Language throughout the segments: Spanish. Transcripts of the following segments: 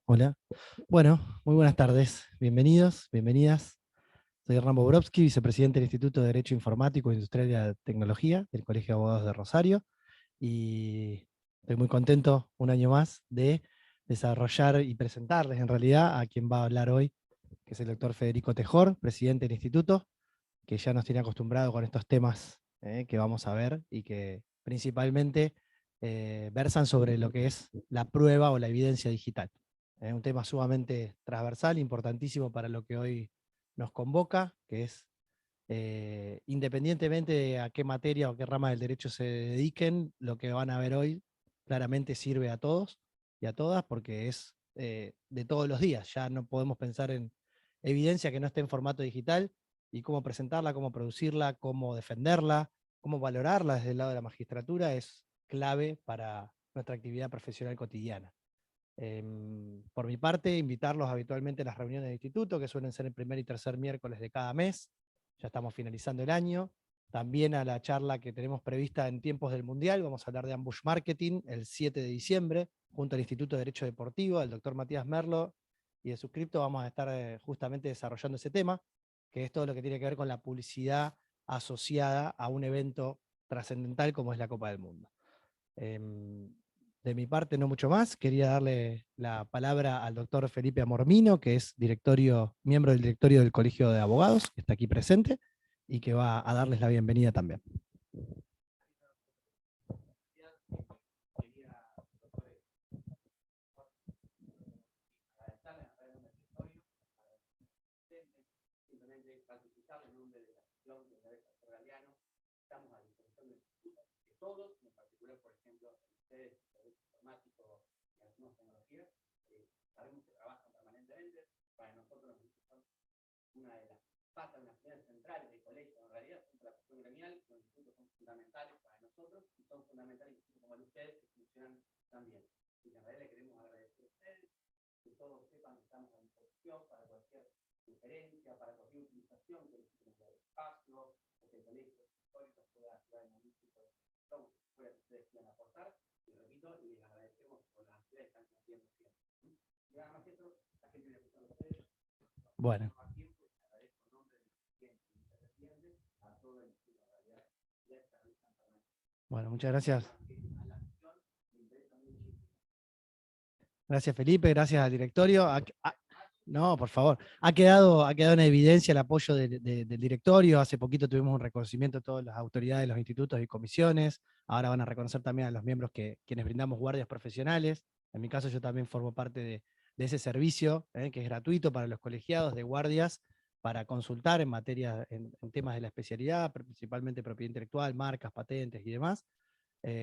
Hola. Bueno, muy buenas tardes. Bienvenidos, bienvenidas. Soy Hernán Bobrovsky, vicepresidente del Instituto de Derecho Informático e Industrial de la Tecnología del Colegio de Abogados de Rosario. Y estoy muy contento un año más de desarrollar y presentarles en realidad a quien va a hablar hoy, que es el doctor Federico Tejor, presidente del instituto, que ya nos tiene acostumbrado con estos temas que vamos a ver y que principalmente versan sobre lo que es la prueba o la evidencia digital. Un tema sumamente transversal, importantísimo para lo que hoy nos convoca, que es independientemente de a qué materia o a qué rama del derecho se dediquen, lo que van a ver hoy claramente sirve a todos y a todas porque es de todos los días. Ya no podemos pensar en evidencia que no esté en formato digital y cómo presentarla, cómo producirla, cómo defenderla, cómo valorarla desde el lado de la magistratura es clave para nuestra actividad profesional cotidiana. Por mi parte, invitarlos habitualmente a las reuniones de instituto, que suelen ser el primer y tercer miércoles de cada mes. Ya estamos finalizando el año. También a la charla que tenemos prevista en tiempos del Mundial. Vamos a hablar de ambush marketing el 7 de diciembre, junto al Instituto de Derecho Deportivo, al doctor Matías Merlo y de Suscripto. Vamos a estar justamente desarrollando ese tema, que es todo lo que tiene que ver con la publicidad asociada a un evento trascendental como es la Copa del Mundo. De mi parte, no mucho más. Quería darle la palabra al doctor Felipe Amormino, que es miembro del directorio del Colegio de Abogados, que está aquí presente, y que va a darles la bienvenida también. Bueno. Bueno, muchas gracias. Gracias, Felipe, gracias al directorio. No, por favor. Ha quedado en evidencia el apoyo del directorio. Hace poquito tuvimos un reconocimiento de todas las autoridades de los institutos y comisiones. Ahora van a reconocer también a los miembros quienes brindamos guardias profesionales. En mi caso, yo también formo parte de ese servicio, que es gratuito para los colegiados de guardias, para consultar en materia, en temas de la especialidad, principalmente propiedad intelectual, marcas, patentes y demás.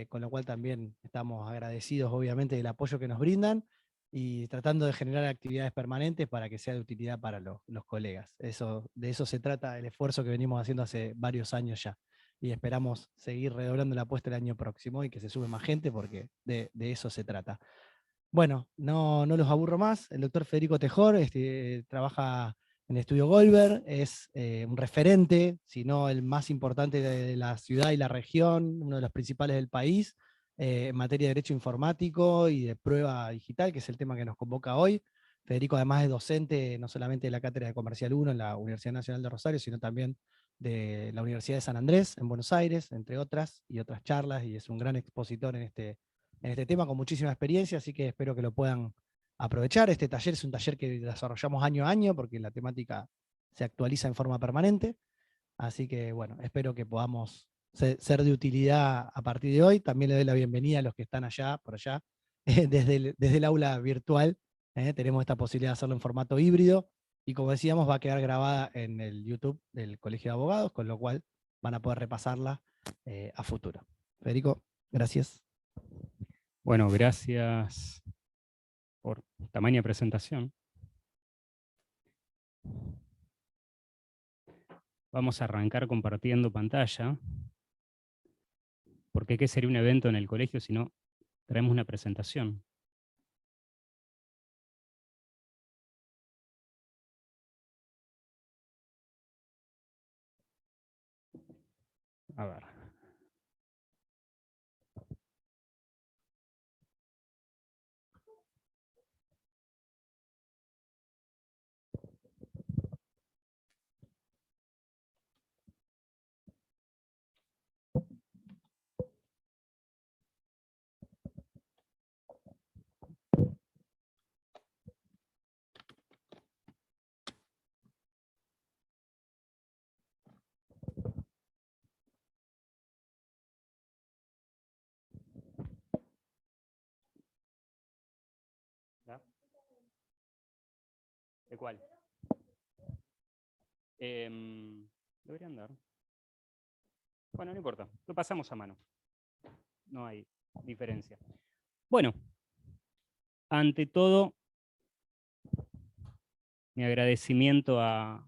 Con lo cual también estamos agradecidos obviamente del apoyo que nos brindan y tratando de generar actividades permanentes para que sea de utilidad para los colegas. De eso se trata el esfuerzo que venimos haciendo hace varios años ya. Y esperamos seguir redoblando la apuesta el año próximo y que se sume más gente porque de eso se trata. Bueno, no los aburro más. El doctor Federico Tejor trabaja en el Estudio Goldberg, es un referente, si no el más importante de la ciudad y la región, uno de los principales del país, en materia de derecho informático y de prueba digital, que es el tema que nos convoca hoy. Federico además es docente no solamente de la Cátedra de Comercial 1 en la Universidad Nacional de Rosario, sino también de la Universidad de San Andrés, en Buenos Aires, entre otras, y otras charlas, y es un gran expositor en este tema con muchísima experiencia, así que espero que lo puedan aprovechar. Este taller es un taller que desarrollamos año a año porque la temática se actualiza en forma permanente, así que bueno, espero que podamos ser de utilidad a partir de hoy. También le doy la bienvenida a los que están allá, por allá, desde el aula virtual. Tenemos esta posibilidad de hacerlo en formato híbrido y como decíamos va a quedar grabada en el YouTube del Colegio de Abogados, con lo cual van a poder repasarla a futuro. Federico, gracias. Bueno, gracias por tamaña presentación. Vamos a arrancar compartiendo pantalla, porque ¿qué sería un evento en el colegio si no traemos una presentación? A ver. ¿De cuál? Deberían dar. Bueno, no importa, lo pasamos a mano. No hay diferencia. Bueno, ante todo, mi agradecimiento a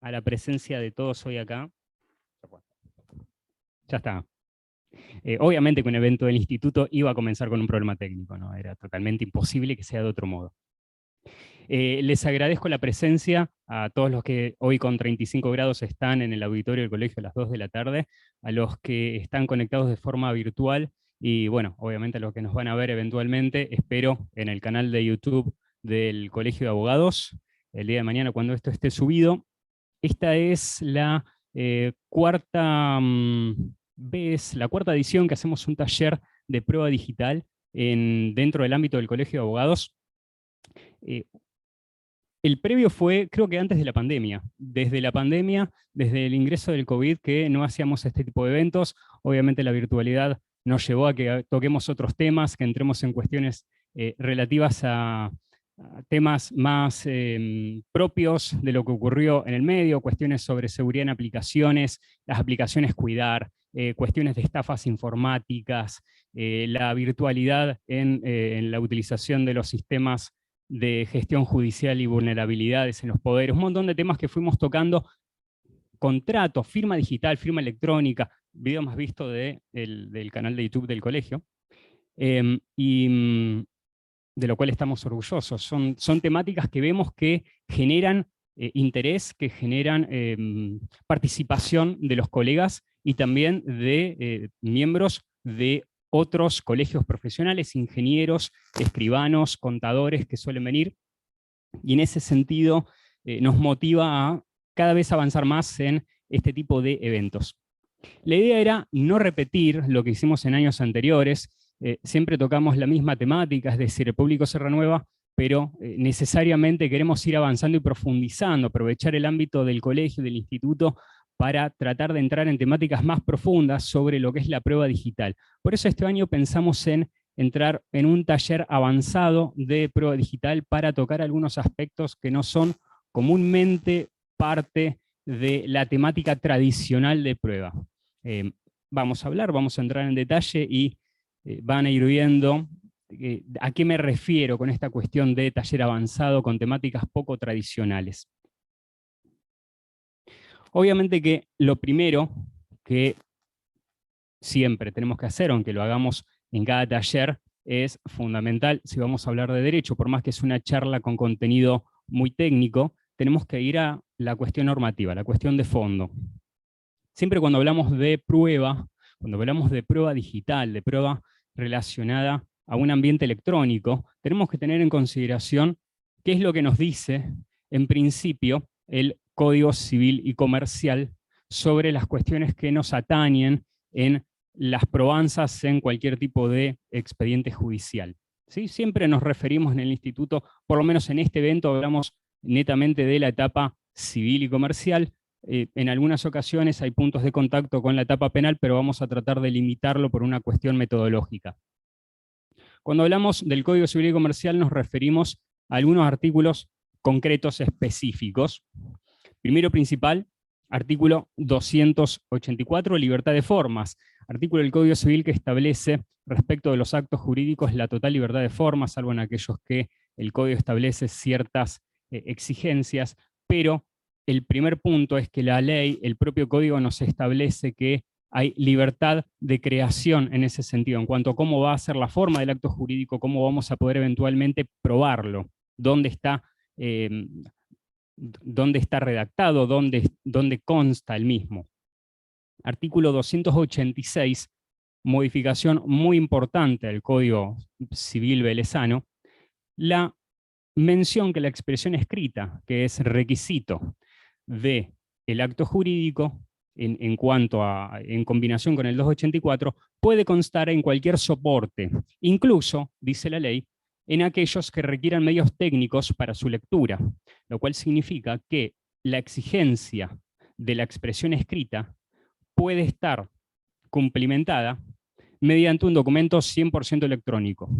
la presencia de todos hoy acá. Ya está. Obviamente que un evento del instituto iba a comenzar con un problema técnico, ¿no? Era totalmente imposible que sea de otro modo. Les agradezco la presencia a todos los que hoy con 35 grados están en el auditorio del colegio a las 2 de la tarde, a los que están conectados de forma virtual y bueno, obviamente a los que nos van a ver eventualmente, espero en el canal de YouTube del Colegio de Abogados, el día de mañana cuando esto esté subido. Esta es la cuarta vez, la cuarta edición que hacemos un taller de prueba digital dentro del ámbito del Colegio de Abogados. El previo fue, creo que antes de la pandemia. Desde la pandemia, desde el ingreso del COVID, que no hacíamos este tipo de eventos. Obviamente la virtualidad nos llevó a que toquemos otros temas, que entremos en cuestiones relativas a temas más propios de lo que ocurrió en el medio, cuestiones sobre seguridad en aplicaciones, las aplicaciones cuidar, cuestiones de estafas informáticas, la virtualidad en la utilización de los sistemas de gestión judicial y vulnerabilidades en los poderes, un montón de temas que fuimos tocando, contratos, firma digital, firma electrónica, video más visto del canal de YouTube del colegio, y de lo cual estamos orgullosos. Son temáticas que vemos que generan interés, que generan participación de los colegas y también de miembros de otros colegios profesionales, ingenieros, escribanos, contadores que suelen venir, y en ese sentido nos motiva a cada vez avanzar más en este tipo de eventos. La idea era no repetir lo que hicimos en años anteriores, siempre tocamos la misma temática, es decir, el público se renueva, pero necesariamente queremos ir avanzando y profundizando, aprovechar el ámbito del colegio, del instituto, para tratar de entrar en temáticas más profundas sobre lo que es la prueba digital. Por eso este año pensamos en entrar en un taller avanzado de prueba digital para tocar algunos aspectos que no son comúnmente parte de la temática tradicional de prueba. Vamos a entrar en detalle y van a ir viendo a qué me refiero con esta cuestión de taller avanzado con temáticas poco tradicionales. Obviamente que lo primero que siempre tenemos que hacer, aunque lo hagamos en cada taller, es fundamental, si vamos a hablar de derecho, por más que es una charla con contenido muy técnico, tenemos que ir a la cuestión normativa, la cuestión de fondo. Siempre cuando hablamos de prueba, cuando hablamos de prueba digital, de prueba relacionada a un ambiente electrónico, tenemos que tener en consideración qué es lo que nos dice, en principio, el Código Civil y Comercial sobre las cuestiones que nos atañen en las probanzas en cualquier tipo de expediente judicial. ¿Sí? Siempre nos referimos en el instituto, por lo menos en este evento hablamos netamente de la etapa civil y comercial. En algunas ocasiones hay puntos de contacto con la etapa penal, pero vamos a tratar de limitarlo por una cuestión metodológica. Cuando hablamos del Código Civil y Comercial nos referimos a algunos artículos concretos específicos. Primero principal, artículo 284, libertad de formas. Artículo del Código Civil que establece respecto de los actos jurídicos la total libertad de formas, salvo en aquellos que el Código establece ciertas exigencias, pero el primer punto es que la ley, el propio Código nos establece que hay libertad de creación en ese sentido, en cuanto a cómo va a ser la forma del acto jurídico, cómo vamos a poder eventualmente probarlo, dónde está redactado, dónde consta el mismo. Artículo 286, modificación muy importante del Código Civil velezano, la mención que la expresión escrita, que es requisito del acto jurídico, en combinación con el 284, puede constar en cualquier soporte, incluso, dice la ley, en aquellos que requieran medios técnicos para su lectura, lo cual significa que la exigencia de la expresión escrita puede estar cumplimentada mediante un documento 100% electrónico.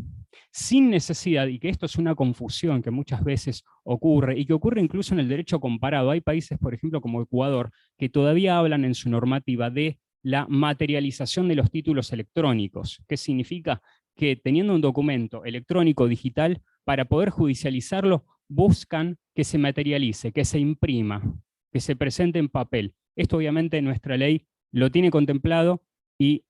sin necesidad, y que esto es una confusión que muchas veces ocurre, y que ocurre incluso en el derecho comparado. Hay países, por ejemplo, como Ecuador, que todavía hablan en su normativa de la materialización de los títulos electrónicos. ¿Qué significa? Que teniendo un documento electrónico digital, para poder judicializarlo, buscan que se materialice, que se imprima, que se presente en papel. Esto obviamente nuestra ley lo tiene contemplado y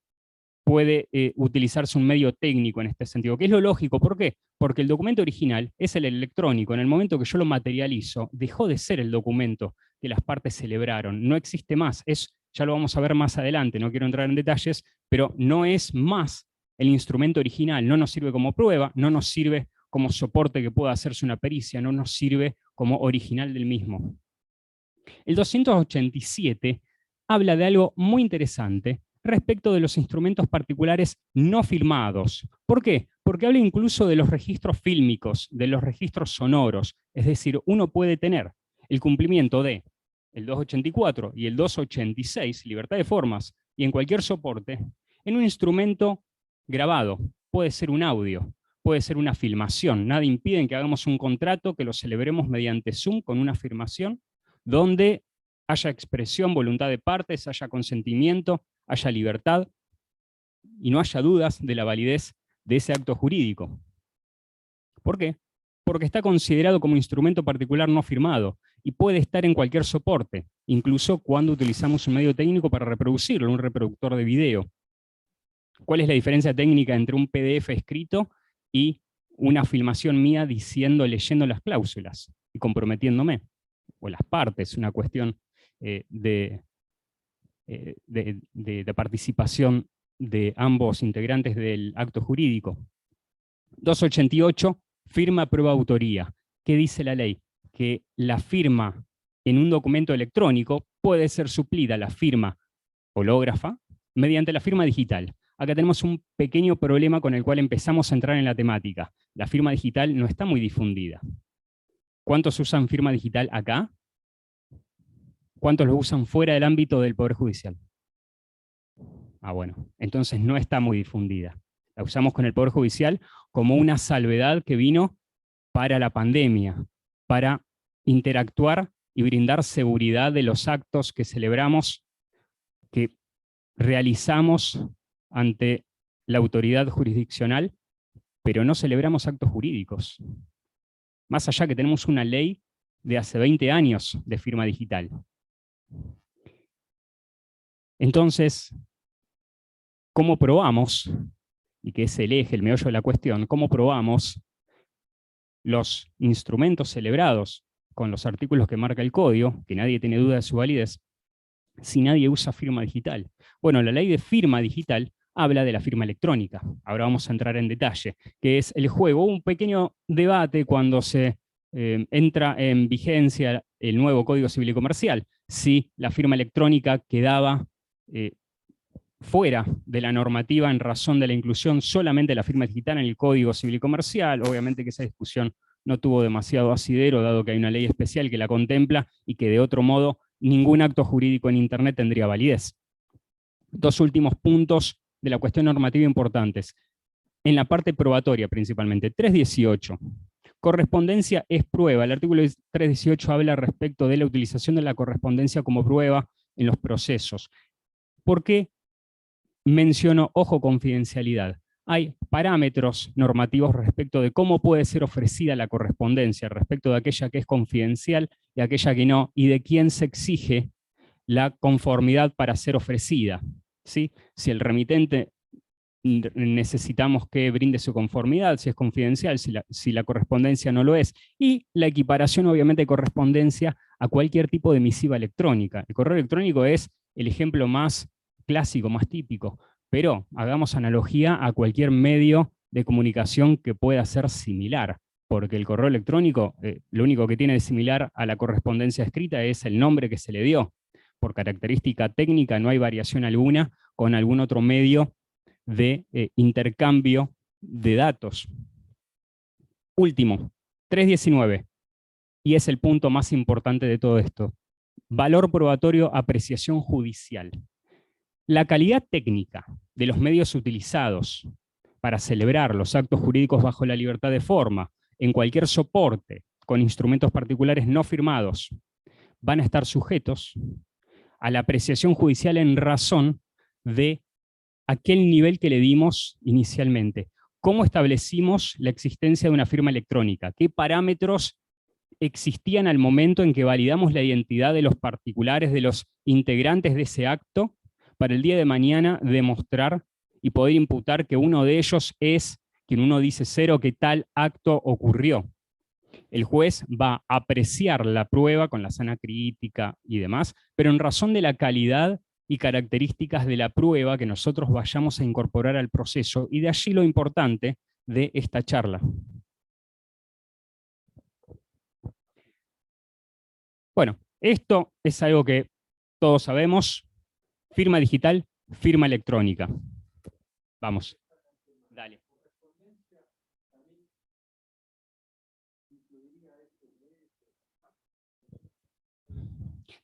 puede utilizarse un medio técnico en este sentido, que es lo lógico. ¿Por qué? Porque el documento original es el electrónico. En el momento que yo lo materializo, dejó de ser el documento que las partes celebraron. No existe más. Ya lo vamos a ver más adelante, no quiero entrar en detalles, pero no es más el instrumento original. No nos sirve como prueba, no nos sirve como soporte que pueda hacerse una pericia, no nos sirve como original del mismo. El 287 habla de algo muy interesante respecto de los instrumentos particulares no firmados. ¿Por qué? Porque habla incluso de los registros fílmicos, de los registros sonoros. Es decir, uno puede tener el cumplimiento de el 284 y el 286, libertad de formas, y en cualquier soporte, en un instrumento grabado. Puede ser un audio, puede ser una filmación. Nada impide que hagamos un contrato, que lo celebremos mediante Zoom con una filmación, donde haya expresión, voluntad de partes, haya consentimiento, haya libertad y no haya dudas de la validez de ese acto jurídico. ¿Por qué? Porque está considerado como instrumento particular no firmado y puede estar en cualquier soporte, incluso cuando utilizamos un medio técnico para reproducirlo, un reproductor de video. ¿Cuál es la diferencia técnica entre un PDF escrito y una filmación mía leyendo las cláusulas y comprometiéndome? O las partes, una cuestión de participación de ambos integrantes del acto jurídico. 288, firma prueba autoría. ¿Qué dice la ley? Que la firma en un documento electrónico puede ser suplida, la firma hológrafa, mediante la firma digital. Acá tenemos un pequeño problema con el cual empezamos a entrar en la temática. La firma digital no está muy difundida. ¿Cuántos usan firma digital acá? ¿Cuántos lo usan fuera del ámbito del Poder Judicial? Bueno, entonces no está muy difundida. La usamos con el Poder Judicial como una salvedad que vino para la pandemia, para interactuar y brindar seguridad de los actos que celebramos, que realizamos ante la autoridad jurisdiccional, pero no celebramos actos jurídicos. Más allá que tenemos una ley de hace 20 años de firma digital. Entonces, ¿cómo probamos? Y que es el eje, el meollo de la cuestión, ¿cómo probamos los instrumentos celebrados con los artículos que marca el código, que nadie tiene duda de su validez, si nadie usa firma digital? Bueno, la ley de firma digital habla de la firma electrónica. Ahora vamos a entrar en detalle, que es el juego. Hubo un pequeño debate cuando se entra en vigencia el nuevo Código Civil y Comercial, si la firma electrónica quedaba fuera de la normativa en razón de la inclusión solamente de la firma digital en el Código Civil y Comercial. Obviamente que esa discusión no tuvo demasiado asidero, dado que hay una ley especial que la contempla y que de otro modo ningún acto jurídico en Internet tendría validez. Dos últimos puntos de la cuestión normativa importantes. En la parte probatoria principalmente. 318. Correspondencia es prueba. El artículo 318 habla respecto de la utilización de la correspondencia como prueba en los procesos. ¿Por qué menciono, ojo, confidencialidad? Hay parámetros normativos respecto de cómo puede ser ofrecida la correspondencia, respecto de aquella que es confidencial y aquella que no, y de quién se exige la conformidad para ser ofrecida. ¿Sí? Si el remitente necesitamos que brinde su conformidad, si es confidencial, si la correspondencia no lo es, y la equiparación obviamente de correspondencia a cualquier tipo de misiva electrónica. El correo electrónico es el ejemplo más clásico, más típico, pero hagamos analogía a cualquier medio de comunicación que pueda ser similar, porque el correo electrónico, lo único que tiene de similar a la correspondencia escrita es el nombre que se le dio. Por característica técnica no hay variación alguna con algún otro medio de intercambio de datos. Último, 319, y es el punto más importante de todo esto. Valor probatorio, apreciación judicial. La calidad técnica de los medios utilizados para celebrar los actos jurídicos bajo la libertad de forma, en cualquier soporte, con instrumentos particulares no firmados, van a estar sujetos a la apreciación judicial en razón de aquel nivel que le dimos inicialmente. ¿Cómo establecimos la existencia de una firma electrónica? ¿Qué parámetros existían al momento en que validamos la identidad de los particulares, de los integrantes de ese acto, para el día de mañana demostrar y poder imputar que uno de ellos es quien uno dice ser o que tal acto ocurrió? El juez va a apreciar la prueba con la sana crítica y demás, pero en razón de la calidad y características de la prueba que nosotros vayamos a incorporar al proceso, y de allí lo importante de esta charla. Bueno, esto es algo que todos sabemos: firma digital, firma electrónica. Vamos. Dale.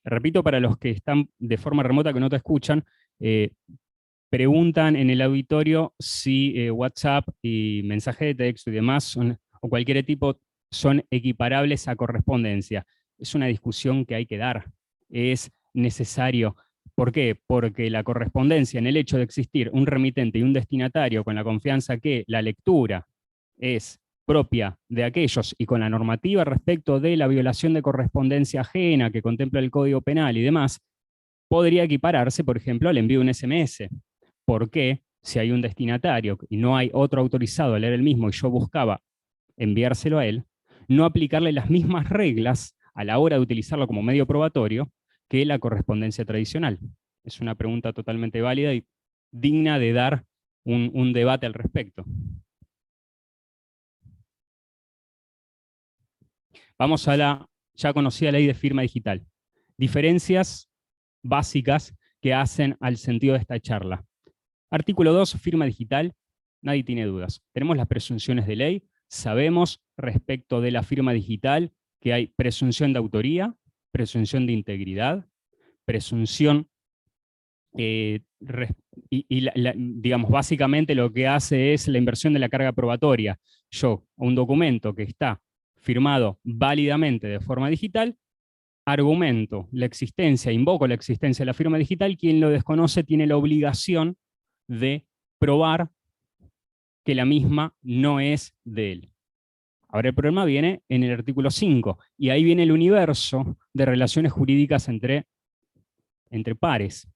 Repito, para los que están de forma remota que no te escuchan, preguntan en el auditorio si WhatsApp y mensaje de texto y demás o cualquier tipo son equiparables a correspondencia. Es una discusión que hay que dar. Es necesario. ¿Por qué? Porque la correspondencia, en el hecho de existir un remitente y un destinatario con la confianza que la lectura es propia de aquellos y con la normativa respecto de la violación de correspondencia ajena que contempla el Código Penal y demás, podría equipararse, por ejemplo, al envío de un SMS. ¿Por qué? Si hay un destinatario y no hay otro autorizado a leer el mismo y yo buscaba enviárselo a él, no aplicarle las mismas reglas a la hora de utilizarlo como medio probatorio que la correspondencia tradicional. Es una pregunta totalmente válida y digna de dar un debate al respecto. Vamos a la ya conocida ley de firma digital. Diferencias básicas que hacen al sentido de esta charla. Artículo 2, firma digital, nadie tiene dudas. Tenemos las presunciones de ley, sabemos respecto de la firma digital que hay presunción de autoría, presunción de integridad, presunción, digamos, básicamente lo que hace es la inversión de la carga probatoria. Yo, un documento que está firmado válidamente de forma digital, argumento la existencia, invoco la existencia de la firma digital, quien lo desconoce tiene la obligación de probar que la misma no es de él. Ahora el problema viene en el artículo 5, y ahí viene el universo de relaciones jurídicas entre pares.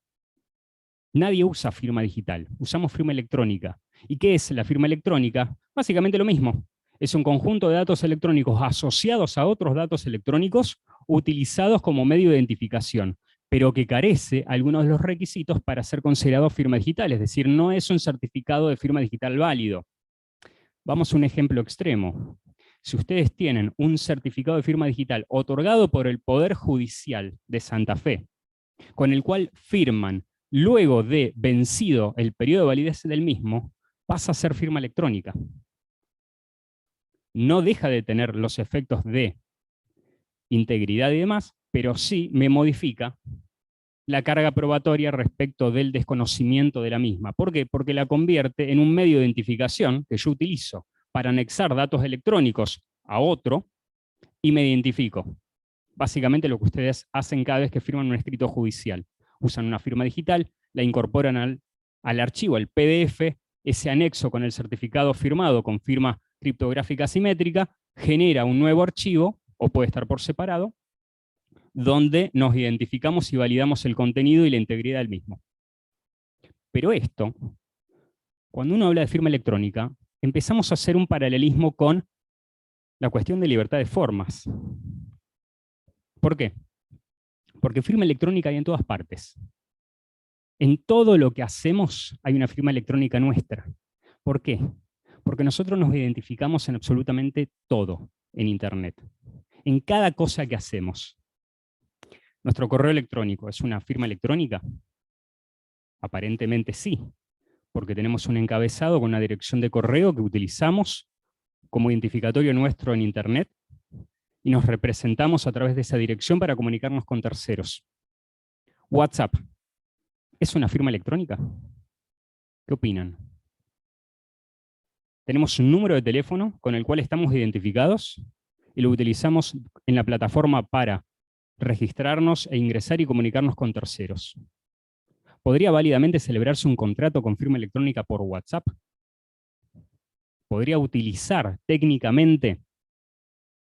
Nadie usa firma digital, usamos firma electrónica. ¿Y qué es la firma electrónica? Básicamente lo mismo. Es un conjunto de datos electrónicos asociados a otros datos electrónicos utilizados como medio de identificación, pero que carece algunos de los requisitos para ser considerado firma digital, es decir, no es un certificado de firma digital válido. Vamos a un ejemplo extremo. Si ustedes tienen un certificado de firma digital otorgado por el Poder Judicial de Santa Fe, con el cual firman luego de vencido el periodo de validez del mismo, pasa a ser firma electrónica. No deja de tener los efectos de integridad y demás, pero sí me modifica la carga probatoria respecto del desconocimiento de la misma. ¿Por qué? Porque la convierte en un medio de identificación que yo utilizo para anexar datos electrónicos a otro y me identifico. Básicamente lo que ustedes hacen cada vez que firman un escrito judicial. Usan una firma digital, la incorporan al archivo, al PDF, ese anexo con el certificado firmado con firma criptográfica simétrica, genera un nuevo archivo, o puede estar por separado, donde nos identificamos y validamos el contenido y la integridad del mismo. Pero esto, cuando uno habla de firma electrónica, empezamos a hacer un paralelismo con la cuestión de libertad de formas. ¿Por qué? Porque firma electrónica hay en todas partes. En todo lo que hacemos hay una firma electrónica nuestra. ¿Por qué? Porque nosotros nos identificamos en absolutamente todo en Internet. En cada cosa que hacemos. ¿Nuestro correo electrónico es una firma electrónica? Aparentemente sí, porque tenemos un encabezado con una dirección de correo que utilizamos como identificatorio nuestro en Internet y nos representamos a través de esa dirección para comunicarnos con terceros. WhatsApp, ¿es una firma electrónica? ¿Qué opinan? tenemos un número de teléfono con el cual estamos identificados y lo utilizamos en la plataforma para registrarnos e ingresar y comunicarnos con terceros. ¿Podría válidamente celebrarse un contrato con firma electrónica por WhatsApp? ¿Podría utilizar técnicamente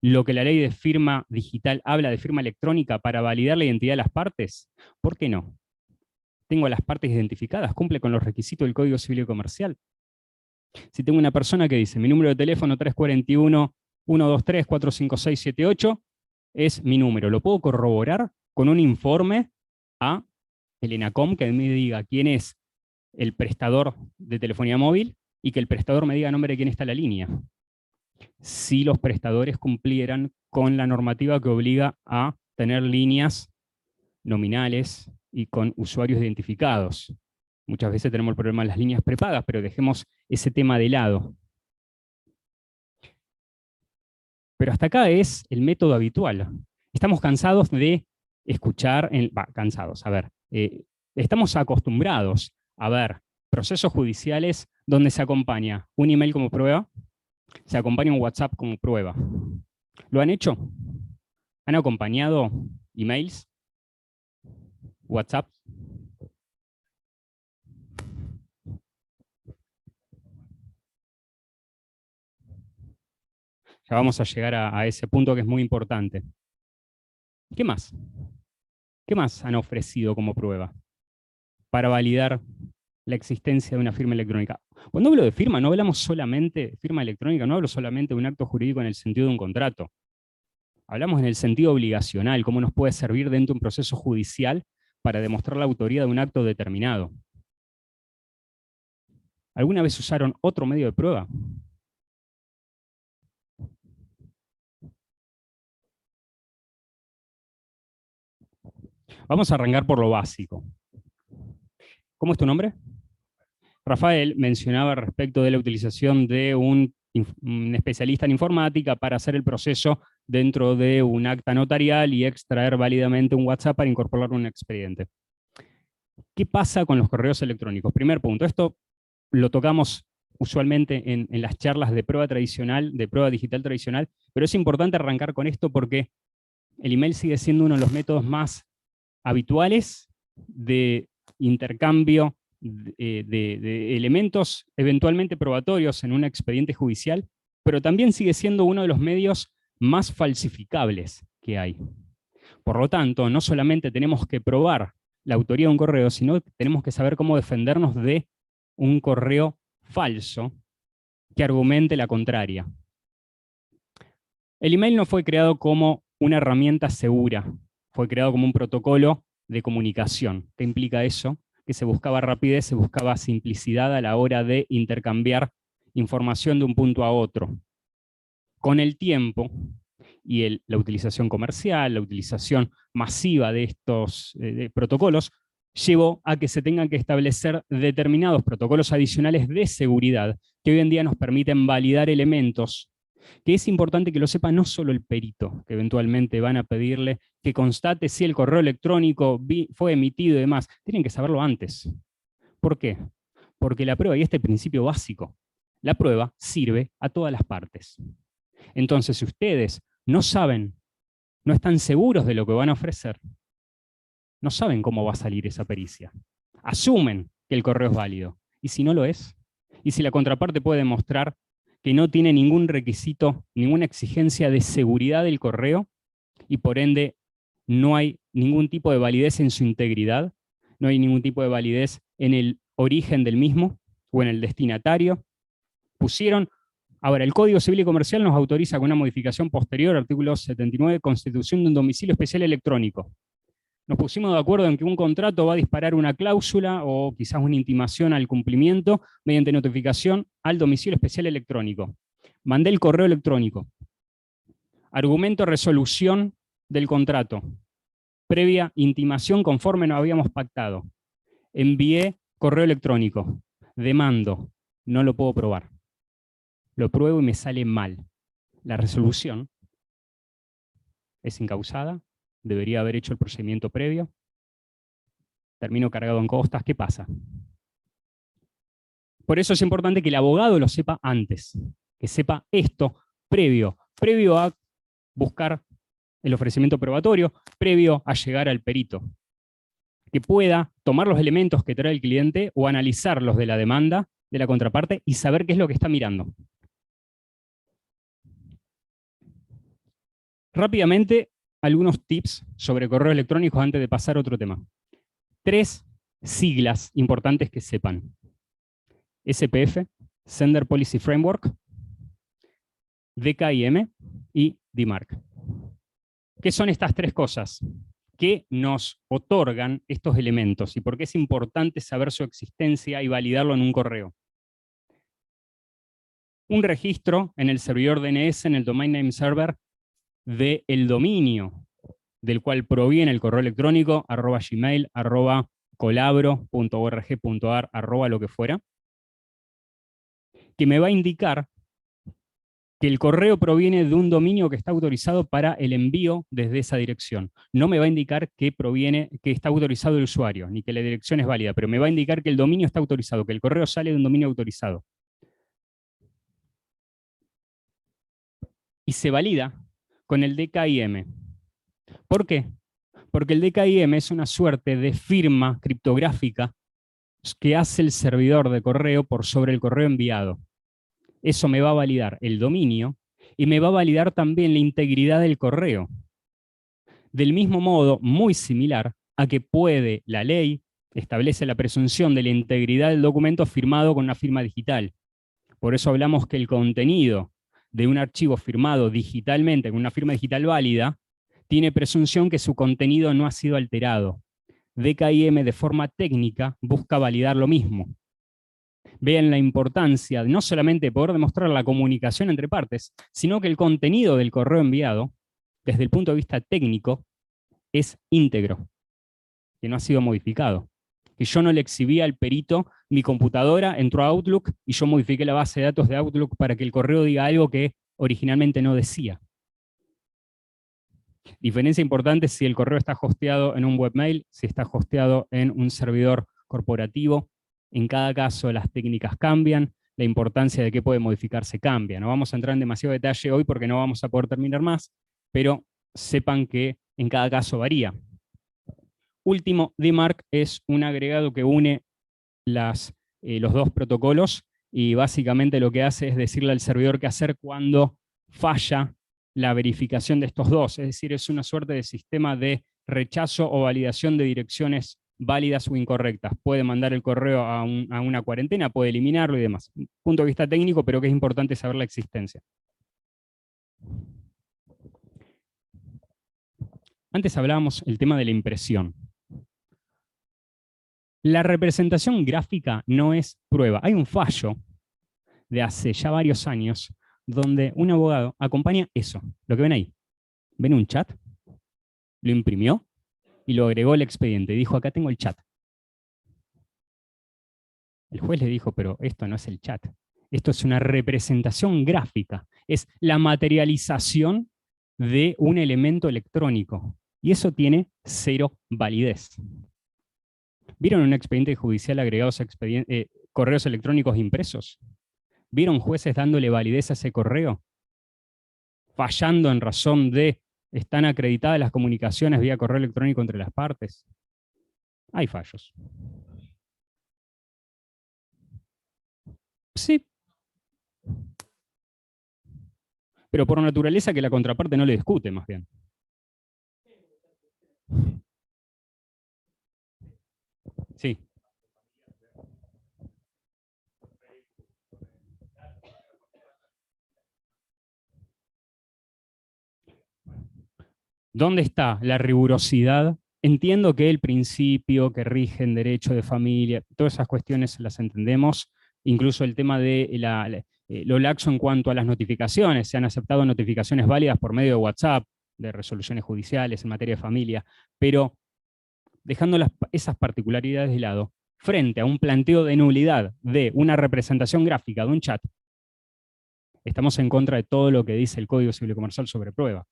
lo que la ley de firma digital habla de firma electrónica para validar la identidad de las partes? ¿Por qué no? Tengo a las partes identificadas, cumple con los requisitos del Código Civil y Comercial. Si tengo una persona que dice mi número de teléfono 341-123-45678 es mi número, lo puedo corroborar con un informe a el ENACOM que me diga quién es el prestador de telefonía móvil y que el prestador me diga a nombre de quién está la línea. Si los prestadores cumplieran con la normativa que obliga a tener líneas nominales y con usuarios identificados. Muchas veces tenemos el problema de las líneas prepagas, pero dejemos ese tema de lado. Pero hasta acá es el método habitual. Estamos cansados de escuchar, estamos acostumbrados a ver procesos judiciales donde se acompaña un email como prueba, se acompaña un WhatsApp como prueba. ¿Lo han hecho? ¿Han acompañado emails? ¿WhatsApp? Ya vamos a llegar a ese punto que es muy importante. ¿Qué más? ¿Qué más han ofrecido como prueba para validar la existencia de una firma electrónica? Cuando hablo de firma, no hablamos solamente de firma electrónica, no hablo solamente de un acto jurídico en el sentido de un contrato. Hablamos en el sentido obligacional, cómo nos puede servir dentro de un proceso judicial para demostrar la autoría de un acto determinado. ¿Alguna vez usaron otro medio de prueba? Vamos a arrancar por lo básico. ¿Cómo es tu nombre? Rafael mencionaba respecto de la utilización de un especialista en informática para hacer el proceso dentro de un acta notarial y extraer válidamente un WhatsApp para incorporarlo en un expediente. ¿Qué pasa con los correos electrónicos? Primer punto, esto lo tocamos usualmente en las charlas de prueba tradicional, de prueba digital tradicional, pero es importante arrancar con esto porque el email sigue siendo uno de los métodos más habituales de intercambio de elementos eventualmente probatorios en un expediente judicial, pero también sigue siendo uno de los medios más falsificables que hay. Por lo tanto, no solamente tenemos que probar la autoría de un correo, sino que tenemos que saber cómo defendernos de un correo falso que argumente la contraria. El email no fue creado como una herramienta segura, fue creado como un protocolo de comunicación. ¿Qué implica eso? Que se buscaba rapidez, se buscaba simplicidad a la hora de intercambiar información de un punto a otro. Con el tiempo y la utilización comercial, la utilización masiva de estos protocolos, llevó a que se tengan que establecer determinados protocolos adicionales de seguridad que hoy en día nos permiten validar elementos que es importante que lo sepa no solo el perito, que eventualmente van a pedirle que constate si el correo electrónico fue emitido y demás. Tienen que saberlo antes. ¿Por qué? Porque la prueba, y este principio básico, la prueba sirve a todas las partes. Entonces, si ustedes no saben, no están seguros de lo que van a ofrecer, no saben cómo va a salir esa pericia. Asumen que el correo es válido. ¿Y si no lo es? ¿Y si la contraparte puede demostrar que no tiene ningún requisito, ninguna exigencia de seguridad del correo y por ende no hay ningún tipo de validez en su integridad, no hay ningún tipo de validez en el origen del mismo o en el destinatario? Ahora, el Código Civil y Comercial nos autoriza con una modificación posterior, artículo 79, constitución de un domicilio especial electrónico. Nos pusimos de acuerdo en que un contrato va a disparar una cláusula o quizás una intimación al cumplimiento mediante notificación al domicilio especial electrónico. Mandé el correo electrónico. Argumento resolución del contrato. Previa intimación conforme nos habíamos pactado. Envié correo electrónico. Demando. No lo puedo probar. Lo pruebo y me sale mal. La resolución es incausada. Debería haber hecho el procedimiento previo. Termino cargado en costas. ¿Qué pasa? Por eso es importante que el abogado lo sepa antes, que sepa esto previo a buscar el ofrecimiento probatorio, previo a llegar al perito, que pueda tomar los elementos que trae el cliente o analizarlos de la demanda de la contraparte y saber qué es lo que está mirando. Rápidamente, algunos tips sobre correo electrónico antes de pasar a otro tema. 3 siglas importantes que sepan. SPF, Sender Policy Framework, DKIM y DMARC. ¿Qué son estas 3 cosas? ¿Qué nos otorgan estos elementos? ¿Y por qué es importante saber su existencia y validarlo en un correo? Un registro en el servidor DNS, en el Domain Name Server, del dominio del cual proviene el correo electrónico, @gmail, @colabro.org.ar, lo que fuera, que me va a indicar que el correo proviene de un dominio que está autorizado para el envío desde esa dirección. No me va a indicar que está autorizado el usuario, ni que la dirección es válida, pero me va a indicar que el dominio está autorizado, que el correo sale de un dominio autorizado. Y se valida con el DKIM. ¿Por qué? Porque el DKIM es una suerte de firma criptográfica que hace el servidor de correo por sobre el correo enviado. Eso me va a validar el dominio y me va a validar también la integridad del correo. Del mismo modo, muy similar a que la ley establece la presunción de la integridad del documento firmado con una firma digital. Por eso hablamos que el contenido de un archivo firmado digitalmente con una firma digital válida tiene presunción que su contenido no ha sido alterado. DKIM de forma técnica busca validar lo mismo. Vean la importancia no solamente de poder demostrar la comunicación entre partes, sino que el contenido del correo enviado, desde el punto de vista técnico, es íntegro, que no ha sido modificado. Que yo no le exhibí al perito mi computadora, entró a Outlook y yo modifiqué la base de datos de Outlook para que el correo diga algo que originalmente no decía. Diferencia importante si el correo está hosteado en un webmail, si está hosteado en un servidor corporativo. En cada caso las técnicas cambian, la importancia de qué puede modificarse cambia. No vamos a entrar en demasiado detalle hoy porque no vamos a poder terminar más, pero sepan que en cada caso varía. Último, DMARC es un agregado que une los 2 protocolos y básicamente lo que hace es decirle al servidor qué hacer cuando falla la verificación de estos 2, es decir, es una suerte de sistema de rechazo o validación de direcciones válidas o incorrectas. Puede mandar el correo a una cuarentena, puede eliminarlo y demás. Punto de vista técnico, pero que es importante saber la existencia. Antes hablábamos el tema de la impresión. La representación gráfica no es prueba. Hay un fallo de hace ya varios años donde un abogado acompaña eso, lo que ven ahí. ¿Ven un chat? Lo imprimió y lo agregó al expediente. Dijo, acá tengo el chat. El juez le dijo, pero esto no es el chat. Esto es una representación gráfica. Es la materialización de un elemento electrónico. Y eso tiene 0 validez. ¿Vieron un expediente judicial agregados a correos electrónicos impresos? ¿Vieron jueces dándole validez a ese correo? Fallando en razón de están acreditadas las comunicaciones vía correo electrónico entre las partes. Hay fallos. Sí. Pero por naturaleza que la contraparte no le discute, más bien. Sí. ¿Dónde está la rigurosidad? Entiendo que el principio que rige en derecho de familia, todas esas cuestiones las entendemos, incluso el tema de lo laxo en cuanto a las notificaciones. Se han aceptado notificaciones válidas por medio de WhatsApp, de resoluciones judiciales en materia de familia, pero dejando esas particularidades de lado, frente a un planteo de nulidad de una representación gráfica de un chat, estamos en contra de todo lo que dice el Código Civil y Comercial sobre prueba.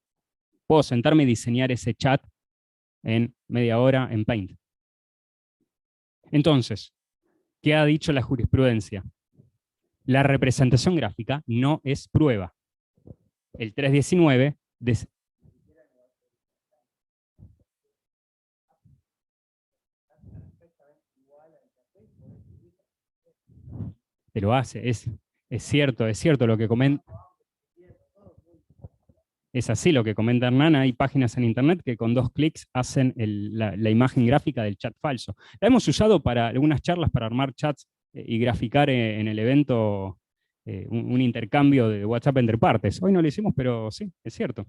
Puedo sentarme y diseñar ese chat en media hora en Paint. Entonces, ¿qué ha dicho la jurisprudencia? La representación gráfica no es prueba. El 319 te lo hace, es cierto lo que comenta. Es así lo que comenta Hernán, hay páginas en internet que con 2 clics hacen la imagen gráfica del chat falso. La hemos usado para algunas charlas para armar chats y graficar en el evento un intercambio de WhatsApp entre partes. Hoy no lo hicimos, pero sí, es cierto.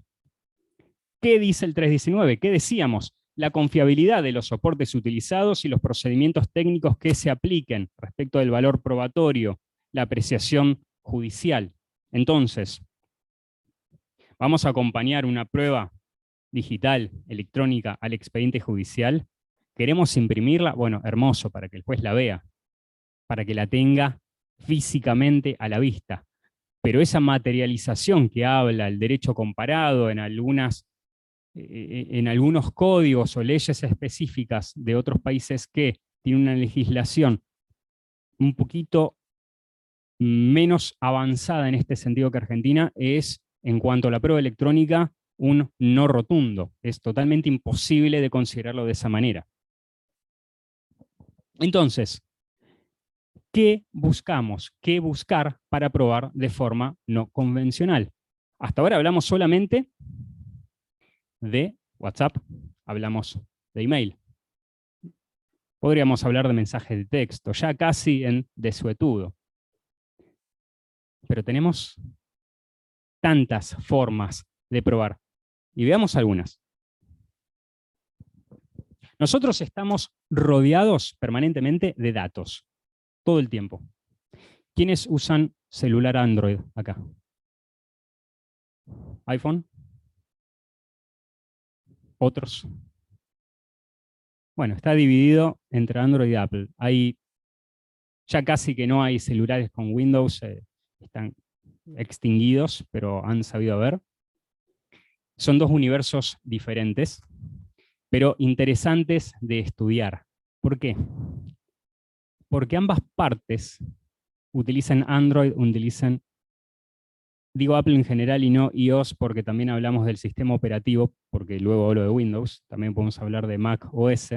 ¿Qué dice el 319? ¿Qué decíamos? La confiabilidad de los soportes utilizados y los procedimientos técnicos que se apliquen respecto del valor probatorio, la apreciación judicial. Entonces, vamos a acompañar una prueba digital, electrónica, al expediente judicial. ¿Queremos imprimirla? Bueno, hermoso, para que el juez la vea, para que la tenga físicamente a la vista. Pero esa materialización que habla el derecho comparado en algunos códigos o leyes específicas de otros países que tienen una legislación un poquito menos avanzada en este sentido que Argentina, es, en cuanto a la prueba electrónica, un no rotundo. Es totalmente imposible de considerarlo de esa manera. Entonces, ¿qué buscamos? ¿Qué buscar para probar de forma no convencional? Hasta ahora hablamos solamente de WhatsApp, hablamos de email. Podríamos hablar de mensajes de texto, ya casi en desuetudo. Pero tenemos tantas formas de probar. Y veamos algunas. Nosotros estamos rodeados permanentemente de datos, todo el tiempo. ¿Quiénes usan celular Android acá? ¿iPhone? ¿Otros? Bueno, está dividido entre Android y Apple. Ya casi que no hay celulares con Windows, están extinguidos, pero han sabido ver. Son 2 universos diferentes, pero interesantes de estudiar. ¿Por qué? Porque ambas partes utilizan Android, digo Apple en general y no iOS porque también hablamos del sistema operativo, porque luego hablo de Windows, también podemos hablar de Mac OS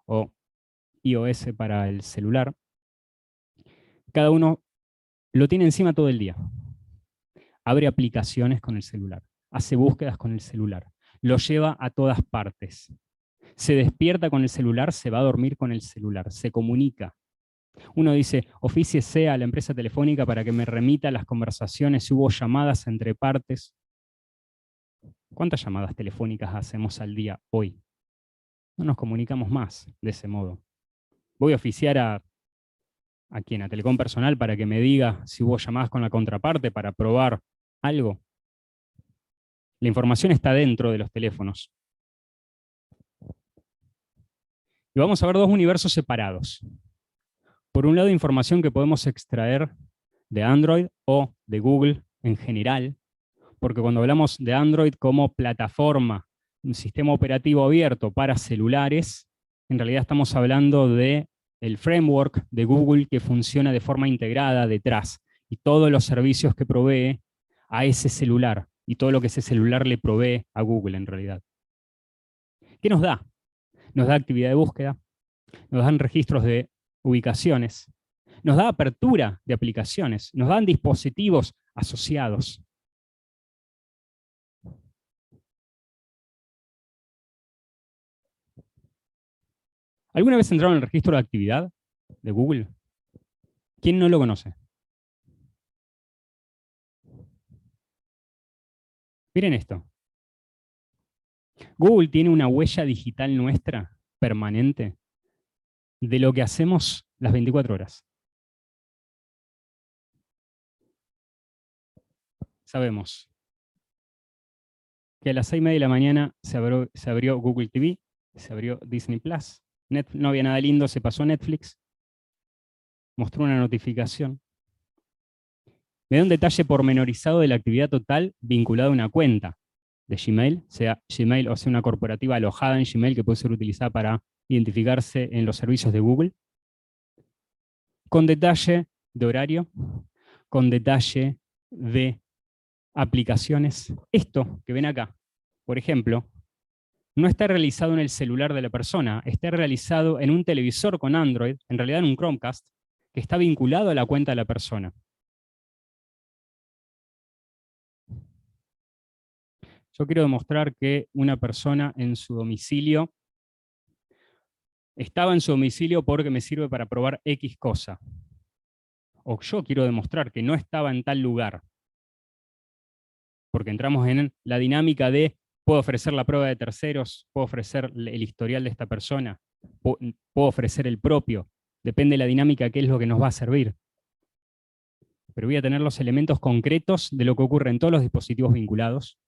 o iOS para el celular. Cada uno lo tiene encima todo el día. Abre aplicaciones con el celular, hace búsquedas con el celular, lo lleva a todas partes. Se despierta con el celular, se va a dormir con el celular, se comunica. Uno dice, ofíciese a la empresa telefónica para que me remita las conversaciones, si hubo llamadas entre partes. ¿Cuántas llamadas telefónicas hacemos al día hoy? No nos comunicamos más de ese modo. Voy a oficiar a quién, a Telecom Personal para que me diga si hubo llamadas con la contraparte para probar algo. La información está dentro de los teléfonos. Y vamos a ver 2 universos separados. Por un lado, información que podemos extraer de Android o de Google en general, porque cuando hablamos de Android como plataforma, un sistema operativo abierto para celulares, en realidad estamos hablando del framework de Google que funciona de forma integrada detrás, y todos los servicios que provee a ese celular, y todo lo que ese celular le provee a Google en realidad. ¿Qué nos da? Nos da actividad de búsqueda, nos dan registros de ubicaciones, nos da apertura de aplicaciones, nos dan dispositivos asociados. ¿Alguna vez entraron en el registro de actividad de Google? ¿Quién no lo conoce? Miren esto. Google tiene una huella digital nuestra permanente de lo que hacemos las 24 horas. Sabemos que a las 6:30 de la mañana se abrió Google TV, se abrió Disney Plus, no había nada lindo, se pasó a Netflix, mostró una notificación. Me da un detalle pormenorizado de la actividad total vinculada a una cuenta de Gmail, sea Gmail o sea una corporativa alojada en Gmail que puede ser utilizada para identificarse en los servicios de Google, con detalle de horario, con detalle de aplicaciones. Esto que ven acá, por ejemplo, no está realizado en el celular de la persona, está realizado en un televisor con Android, en realidad en un Chromecast, que está vinculado a la cuenta de la persona. Yo quiero demostrar que una persona en su domicilio estaba en su domicilio porque me sirve para probar X cosa. O yo quiero demostrar que no estaba en tal lugar. Porque entramos en la dinámica de puedo ofrecer la prueba de terceros, puedo ofrecer el historial de esta persona, puedo ofrecer el propio. Depende de la dinámica, qué es lo que nos va a servir. Pero voy a tener los elementos concretos de lo que ocurre en todos los dispositivos vinculados.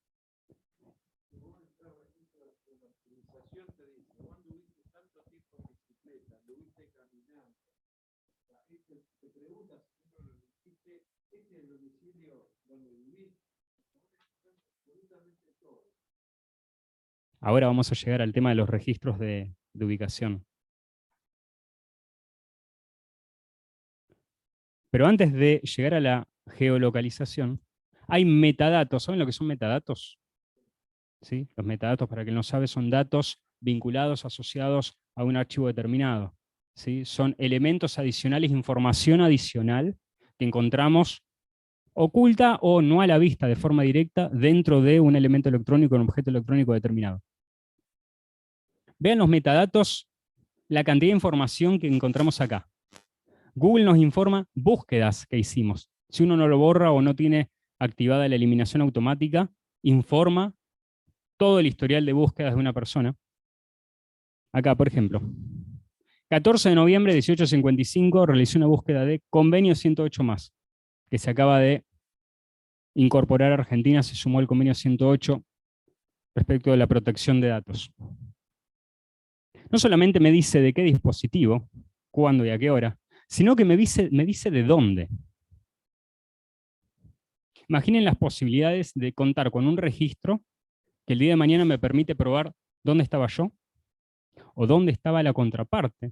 Ahora vamos a llegar al tema de los registros de ubicación. Pero antes de llegar a la geolocalización, hay metadatos. ¿Saben lo que son metadatos? ¿Sí? Los metadatos, para quien no sabe, son datos vinculados, asociados a un archivo determinado. ¿Sí? Son elementos adicionales, información adicional que encontramos oculta o no a la vista de forma directa dentro de un elemento electrónico, un objeto electrónico determinado. Vean los metadatos, la cantidad de información que encontramos acá. Google nos informa búsquedas que hicimos. Si uno no lo borra o no tiene activada la eliminación automática, informa todo el historial de búsquedas de una persona. Acá, por ejemplo, 14 de noviembre de 1855 realicé una búsqueda de convenio 108 más, que se acaba de incorporar a Argentina, se sumó el convenio 108 respecto de la protección de datos. No solamente me dice de qué dispositivo, cuándo y a qué hora, sino que me dice de dónde. Imaginen las posibilidades de contar con un registro que el día de mañana me permite probar dónde estaba yo o dónde estaba la contraparte.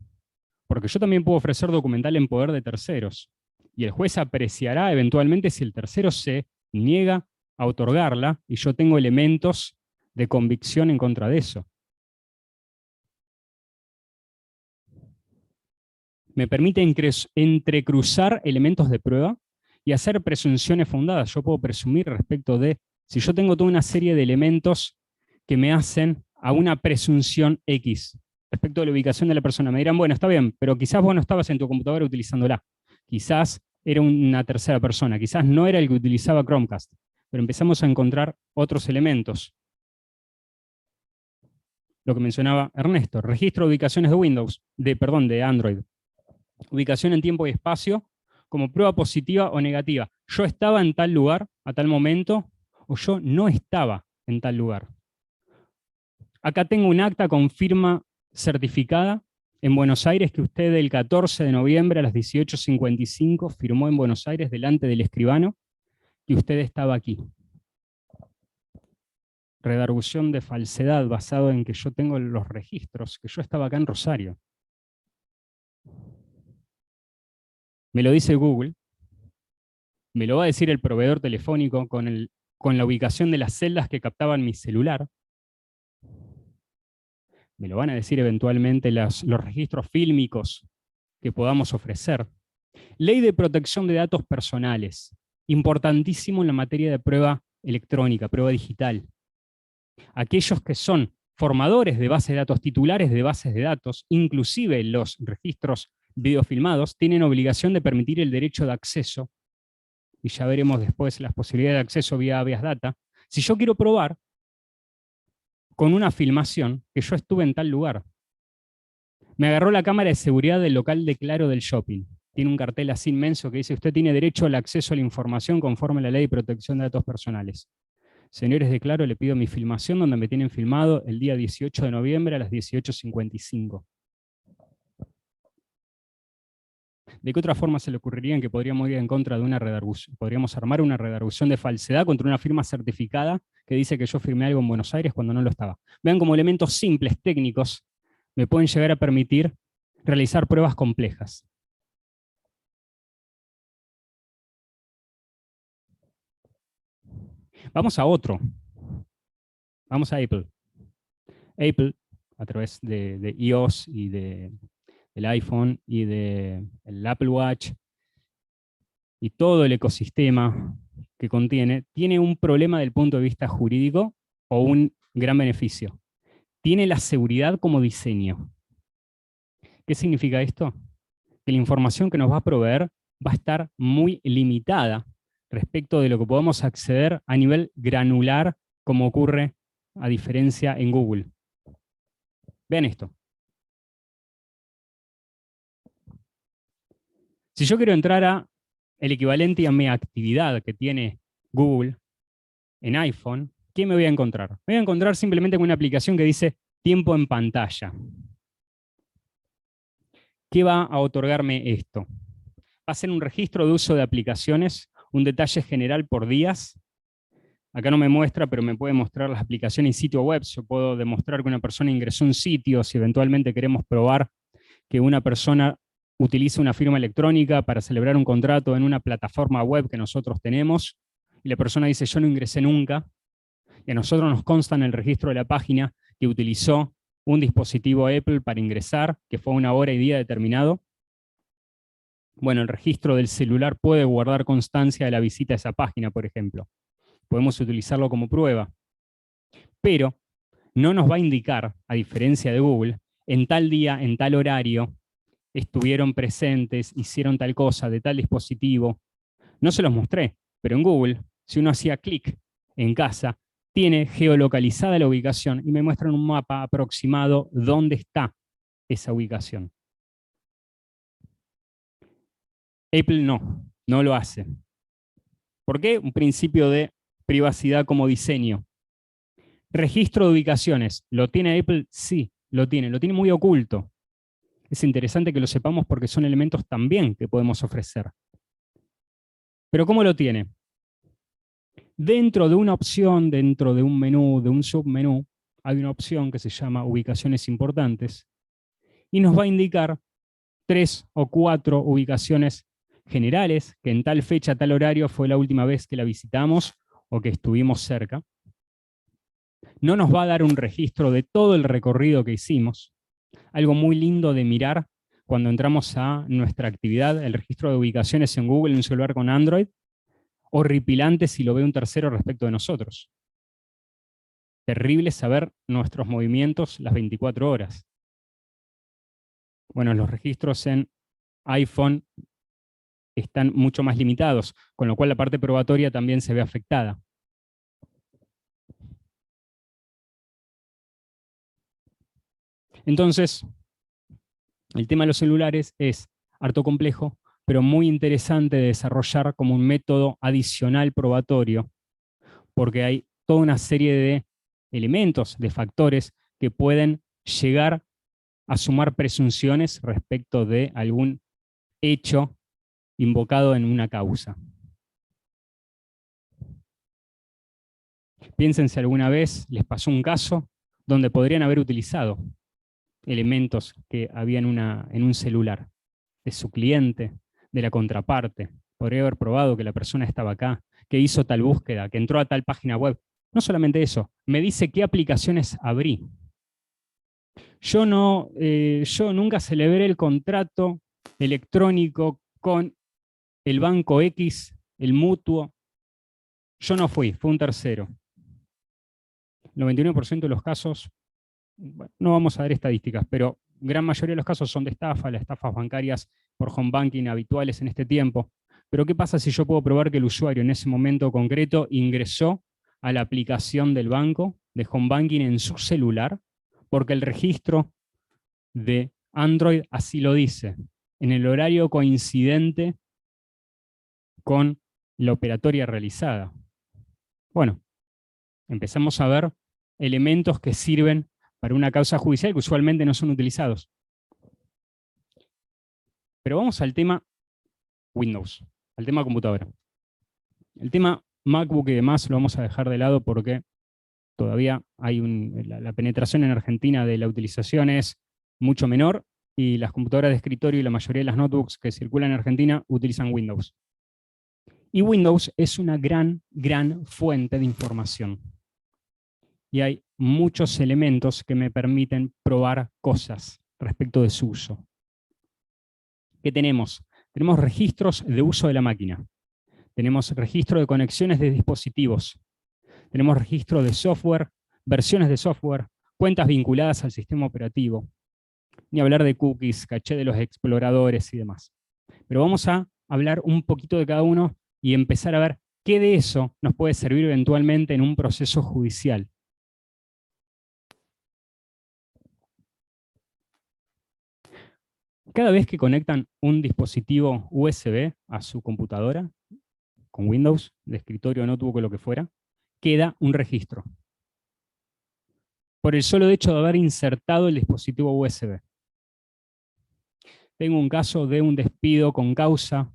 Porque yo también puedo ofrecer documental en poder de terceros. Y el juez apreciará eventualmente si el tercero se niega a otorgarla y yo tengo elementos de convicción en contra de eso. Me permite entrecruzar elementos de prueba y hacer presunciones fundadas. Yo puedo presumir respecto de, si yo tengo toda una serie de elementos que me hacen a una presunción X respecto de la ubicación de la persona, me dirán, bueno, está bien, pero quizás vos no estabas en tu computadora utilizándola. Quizás era una tercera persona, quizás no era el que utilizaba Chromecast, pero empezamos a encontrar otros elementos. Lo que mencionaba Ernesto, registro de ubicaciones de Windows, de Android. Ubicación en tiempo y espacio como prueba positiva o negativa. Yo estaba en tal lugar a tal momento o yo no estaba en tal lugar. Acá tengo un acta con firma certificada en Buenos Aires que usted el 14 de noviembre a las 18:55 firmó en Buenos Aires delante del escribano y usted estaba aquí. Redargución de falsedad basado en que yo tengo los registros, que yo estaba acá en Rosario. Me lo dice Google, me lo va a decir el proveedor telefónico con la ubicación de las celdas que captaban mi celular, me lo van a decir eventualmente los registros fílmicos que podamos ofrecer. Ley de protección de datos personales, importantísimo en la materia de prueba electrónica, prueba digital. Aquellos que son formadores de bases de datos, titulares de bases de datos, inclusive los registros videofilmados, tienen obligación de permitir el derecho de acceso, y ya veremos después las posibilidades de acceso vía habeas data. Si yo quiero probar con una filmación que yo estuve en tal lugar, me agarró la cámara de seguridad del local de Claro del shopping. Tiene un cartel así inmenso que dice: usted tiene derecho al acceso a la información conforme a la ley de protección de datos personales. Señores de Claro, le pido mi filmación donde me tienen filmado el día 18 de noviembre a las 18:55. ¿De qué otra forma se le ocurriría que podríamos ir en contra de una redargución? Podríamos armar una redargución de falsedad contra una firma certificada que dice que yo firmé algo en Buenos Aires cuando no lo estaba. Vean cómo elementos simples, técnicos, me pueden llegar a permitir realizar pruebas complejas. Vamos a otro. Vamos a Apple. Apple, a través de iOS y del iPhone y del Apple Watch y todo el ecosistema que contiene, tiene un problema del punto de vista jurídico o un gran beneficio. Tiene la seguridad como diseño. ¿Qué significa esto? Que la información que nos va a proveer va a estar muy limitada respecto de lo que podemos acceder a nivel granular, como ocurre a diferencia en Google. Vean esto. Si yo quiero entrar a el equivalente a mi actividad que tiene Google en iPhone, ¿qué me voy a encontrar? Me voy a encontrar simplemente con una aplicación que dice tiempo en pantalla. ¿Qué va a otorgarme esto? Va a ser un registro de uso de aplicaciones, un detalle general por días. Acá no me muestra, pero me puede mostrar las aplicaciones y sitio web. Yo puedo demostrar que una persona ingresó a un sitio, si eventualmente queremos probar que una persona utiliza una firma electrónica para celebrar un contrato en una plataforma web que nosotros tenemos, y la persona dice, yo no ingresé nunca, y a nosotros nos consta en el registro de la página que utilizó un dispositivo Apple para ingresar, que fue a una hora y día determinado. Bueno, el registro del celular puede guardar constancia de la visita a esa página, por ejemplo. Podemos utilizarlo como prueba. Pero no nos va a indicar, a diferencia de Google, en tal día, en tal horario, estuvieron presentes, hicieron tal cosa de tal dispositivo. No se los mostré, pero en Google, si uno hacía clic en casa, tiene geolocalizada la ubicación y me muestra en un mapa aproximado dónde está esa ubicación. Apple no lo hace. ¿Por qué? Un principio de privacidad como diseño. Registro de ubicaciones. ¿Lo tiene Apple? Sí, lo tiene muy oculto. Es interesante que lo sepamos porque son elementos también que podemos ofrecer. Pero ¿cómo lo tiene? Dentro de una opción, dentro de un menú, de un submenú, hay una opción que se llama ubicaciones importantes y nos va a indicar 3 o 4 ubicaciones generales que en tal fecha, tal horario fue la última vez que la visitamos o que estuvimos cerca. No nos va a dar un registro de todo el recorrido que hicimos. Algo muy lindo de mirar cuando entramos a nuestra actividad, el registro de ubicaciones en Google en un celular con Android, horripilante si lo ve un tercero respecto de nosotros. Terrible saber nuestros movimientos las 24 horas. Bueno, los registros en iPhone están mucho más limitados, con lo cual la parte probatoria también se ve afectada. Entonces, el tema de los celulares es harto complejo, pero muy interesante de desarrollar como un método adicional probatorio, porque hay toda una serie de elementos, de factores que pueden llegar a sumar presunciones respecto de algún hecho invocado en una causa. Piensen si alguna vez les pasó un caso donde podrían haber utilizado elementos que había en un celular de su cliente, de la contraparte. Podría haber probado que la persona estaba acá, que hizo tal búsqueda, que entró a tal página web. No solamente eso, me dice qué aplicaciones abrí. Yo nunca celebré el contrato electrónico con el banco X, el mutuo. Yo no fui, fue un tercero. El 99% de los casos, bueno, no vamos a ver estadísticas, pero gran mayoría de los casos son de estafa, las estafas bancarias por home banking habituales en este tiempo. Pero ¿qué pasa si yo puedo probar que el usuario en ese momento concreto ingresó a la aplicación del banco de home banking en su celular? Porque el registro de Android así lo dice, en el horario coincidente con la operatoria realizada. Bueno, empezamos a ver elementos que sirven para una causa judicial que usualmente no son utilizados. Pero vamos al tema Windows, al tema computadora. El tema MacBook y demás lo vamos a dejar de lado porque todavía hay la penetración en Argentina de la utilización es mucho menor y las computadoras de escritorio y la mayoría de las notebooks que circulan en Argentina utilizan Windows. Y Windows es una gran fuente de información. Y hay muchos elementos que me permiten probar cosas respecto de su uso. ¿Qué tenemos? Tenemos registros de uso de la máquina. Tenemos registro de conexiones de dispositivos. Tenemos registro de software, versiones de software, cuentas vinculadas al sistema operativo. Ni hablar de cookies, caché de los exploradores y demás. Pero vamos a hablar un poquito de cada uno y empezar a ver qué de eso nos puede servir eventualmente en un proceso judicial. Cada vez que conectan un dispositivo USB a su computadora, con Windows, de escritorio, notebook o lo que fuera, queda un registro. Por el solo hecho de haber insertado el dispositivo USB. Tengo un caso de un despido con causa,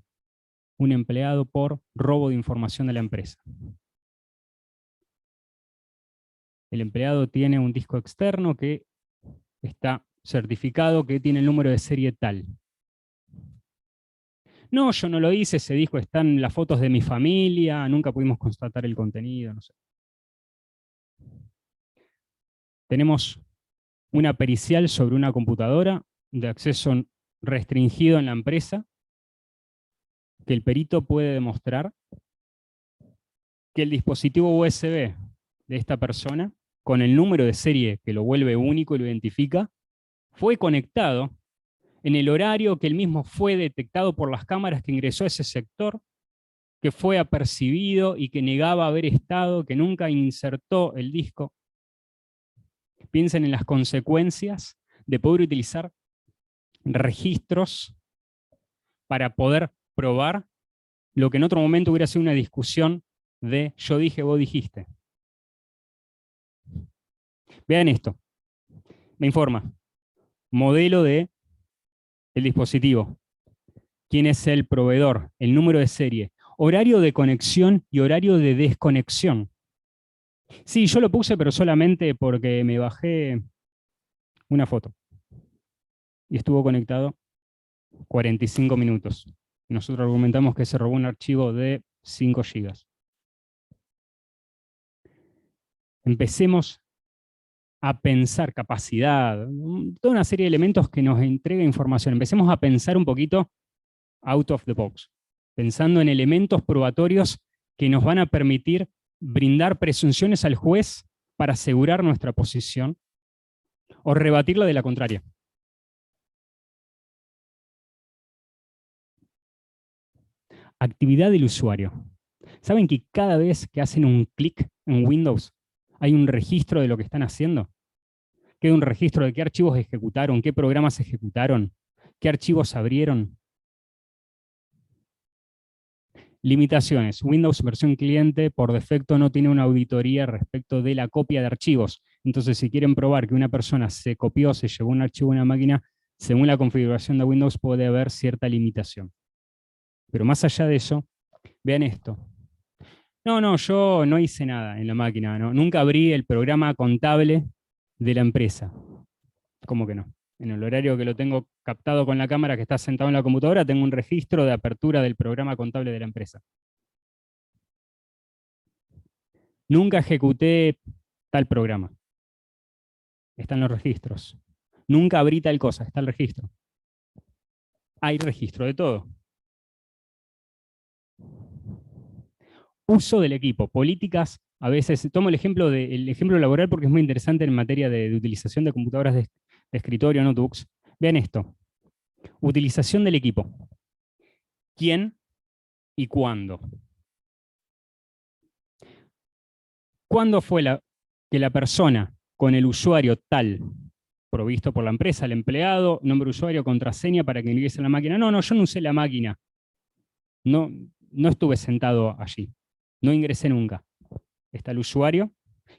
un empleado por robo de información de la empresa. El empleado tiene un disco externo que está certificado que tiene el número de serie tal. No, yo no lo hice, ese disco está en las fotos de mi familia, nunca pudimos constatar el contenido, no sé. Tenemos una pericial sobre una computadora de acceso restringido en la empresa, que el perito puede demostrar que el dispositivo USB de esta persona, con el número de serie que lo vuelve único y lo identifica, fue conectado en el horario que él mismo fue detectado por las cámaras que ingresó a ese sector, que fue apercibido y que negaba haber estado, que nunca insertó el disco. Piensen en las consecuencias de poder utilizar registros para poder probar lo que en otro momento hubiera sido una discusión de yo dije, vos dijiste. Vean esto. Me informa. Modelo de el dispositivo. ¿Quién es el proveedor? El número de serie. Horario de conexión y horario de desconexión. Sí, yo lo puse, pero solamente porque me bajé una foto. Y estuvo conectado 45 minutos. Nosotros argumentamos que se robó un archivo de 5 GB. Empecemos a pensar capacidad, toda una serie de elementos que nos entrega información. Empecemos a pensar un poquito out of the box, pensando en elementos probatorios que nos van a permitir brindar presunciones al juez para asegurar nuestra posición o rebatirla de la contraria. Actividad del usuario. ¿Saben que cada vez que hacen un clic en Windows hay un registro de lo que están haciendo? Queda un registro de qué archivos ejecutaron, qué programas ejecutaron, qué archivos abrieron. Limitaciones. Windows versión cliente por defecto no tiene una auditoría respecto de la copia de archivos. Entonces, si quieren probar que una persona se copió, se llevó un archivo a una máquina, según la configuración de Windows puede haber cierta limitación. Pero más allá de eso, vean esto. No, yo no hice nada en la máquina, ¿no? Nunca abrí el programa contable de la empresa. ¿Cómo que no? En el horario que lo tengo captado con la cámara que está sentado en la computadora, tengo un registro de apertura del programa contable de la empresa. Nunca ejecuté tal programa. Están los registros. Nunca abrí tal cosa, está el registro. Hay registro de todo. Uso del equipo, políticas, a veces, tomo el ejemplo laboral porque es muy interesante en materia de utilización de computadoras de escritorio, notebooks. Vean esto. Utilización del equipo. ¿Quién y cuándo? ¿Cuándo fue que la persona con el usuario tal, provisto por la empresa, el empleado, nombre de usuario, contraseña para que ingrese a la máquina? No, yo no usé la máquina. No estuve sentado allí. No ingresé nunca. Está el usuario,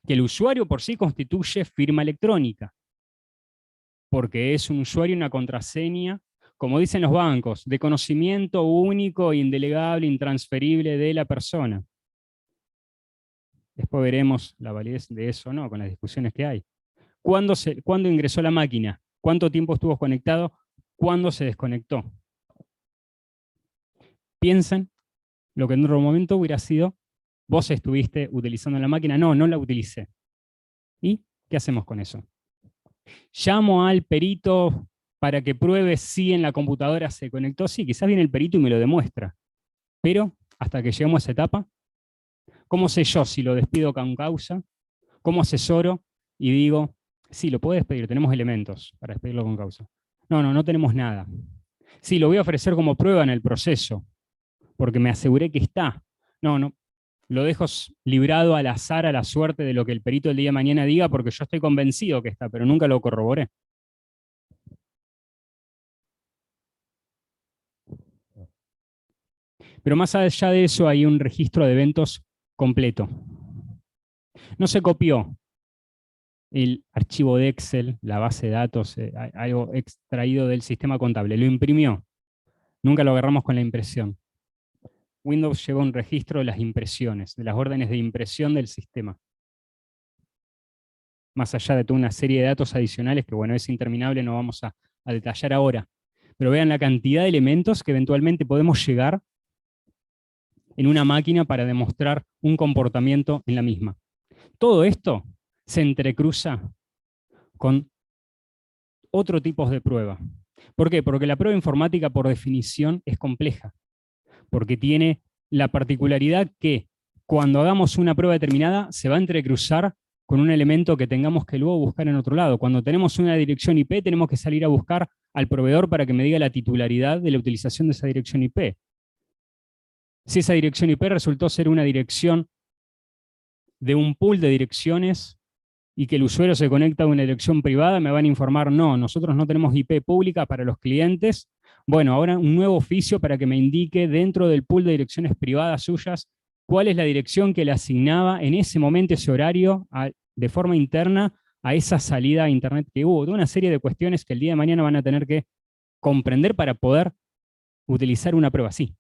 que el usuario por sí constituye firma electrónica, porque es un usuario y una contraseña, como dicen los bancos, de conocimiento único, indelegable, intransferible de la persona. Después veremos la validez de eso, ¿no? Con las discusiones que hay. ¿Cuándo ingresó la máquina? ¿Cuánto tiempo estuvo conectado? ¿Cuándo se desconectó? Piensen Lo que en otro momento hubiera sido, vos estuviste utilizando la máquina, no, no la utilicé. ¿Y qué hacemos con eso? Llamo al perito para que pruebe si en la computadora se conectó. Sí, quizás viene el perito y me lo demuestra. Pero hasta que lleguemos a esa etapa, ¿cómo sé yo si lo despido con causa? ¿Cómo asesoro? Y digo, sí, lo puedo despedir, tenemos elementos para despedirlo con causa. No, no, no tenemos nada. Sí, lo voy a ofrecer como prueba en el proceso, porque me aseguré que está. No, no, lo dejo librado al azar, a la suerte de lo que el perito el día de mañana diga, porque yo estoy convencido que está, pero nunca lo corroboré. Pero más allá de eso hay un registro de eventos completo. No se copió el archivo de Excel, la base de datos, algo extraído del sistema contable, lo imprimió. Nunca lo agarramos con la impresión. Windows lleva un registro de las impresiones, de las órdenes de impresión del sistema. Más allá de toda una serie de datos adicionales que, bueno, es interminable, no vamos a detallar ahora. Pero vean la cantidad de elementos que eventualmente podemos llegar en una máquina para demostrar un comportamiento en la misma. Todo esto se entrecruza con otro tipo de prueba. ¿Por qué? Porque la prueba informática, por definición, es compleja, porque tiene la particularidad que cuando hagamos una prueba determinada se va a entrecruzar con un elemento que tengamos que luego buscar en otro lado. Cuando tenemos una dirección IP, tenemos que salir a buscar al proveedor para que me diga la titularidad de la utilización de esa dirección IP. Si esa dirección IP resultó ser una dirección de un pool de direcciones y que el usuario se conecta a una dirección privada, me van a informar, no, nosotros no tenemos IP pública para los clientes. Bueno, ahora un nuevo oficio para que me indique dentro del pool de direcciones privadas suyas cuál es la dirección que le asignaba en ese momento, ese horario, de forma interna a esa salida a Internet que hubo. De una serie de cuestiones que el día de mañana van a tener que comprender para poder utilizar una prueba así.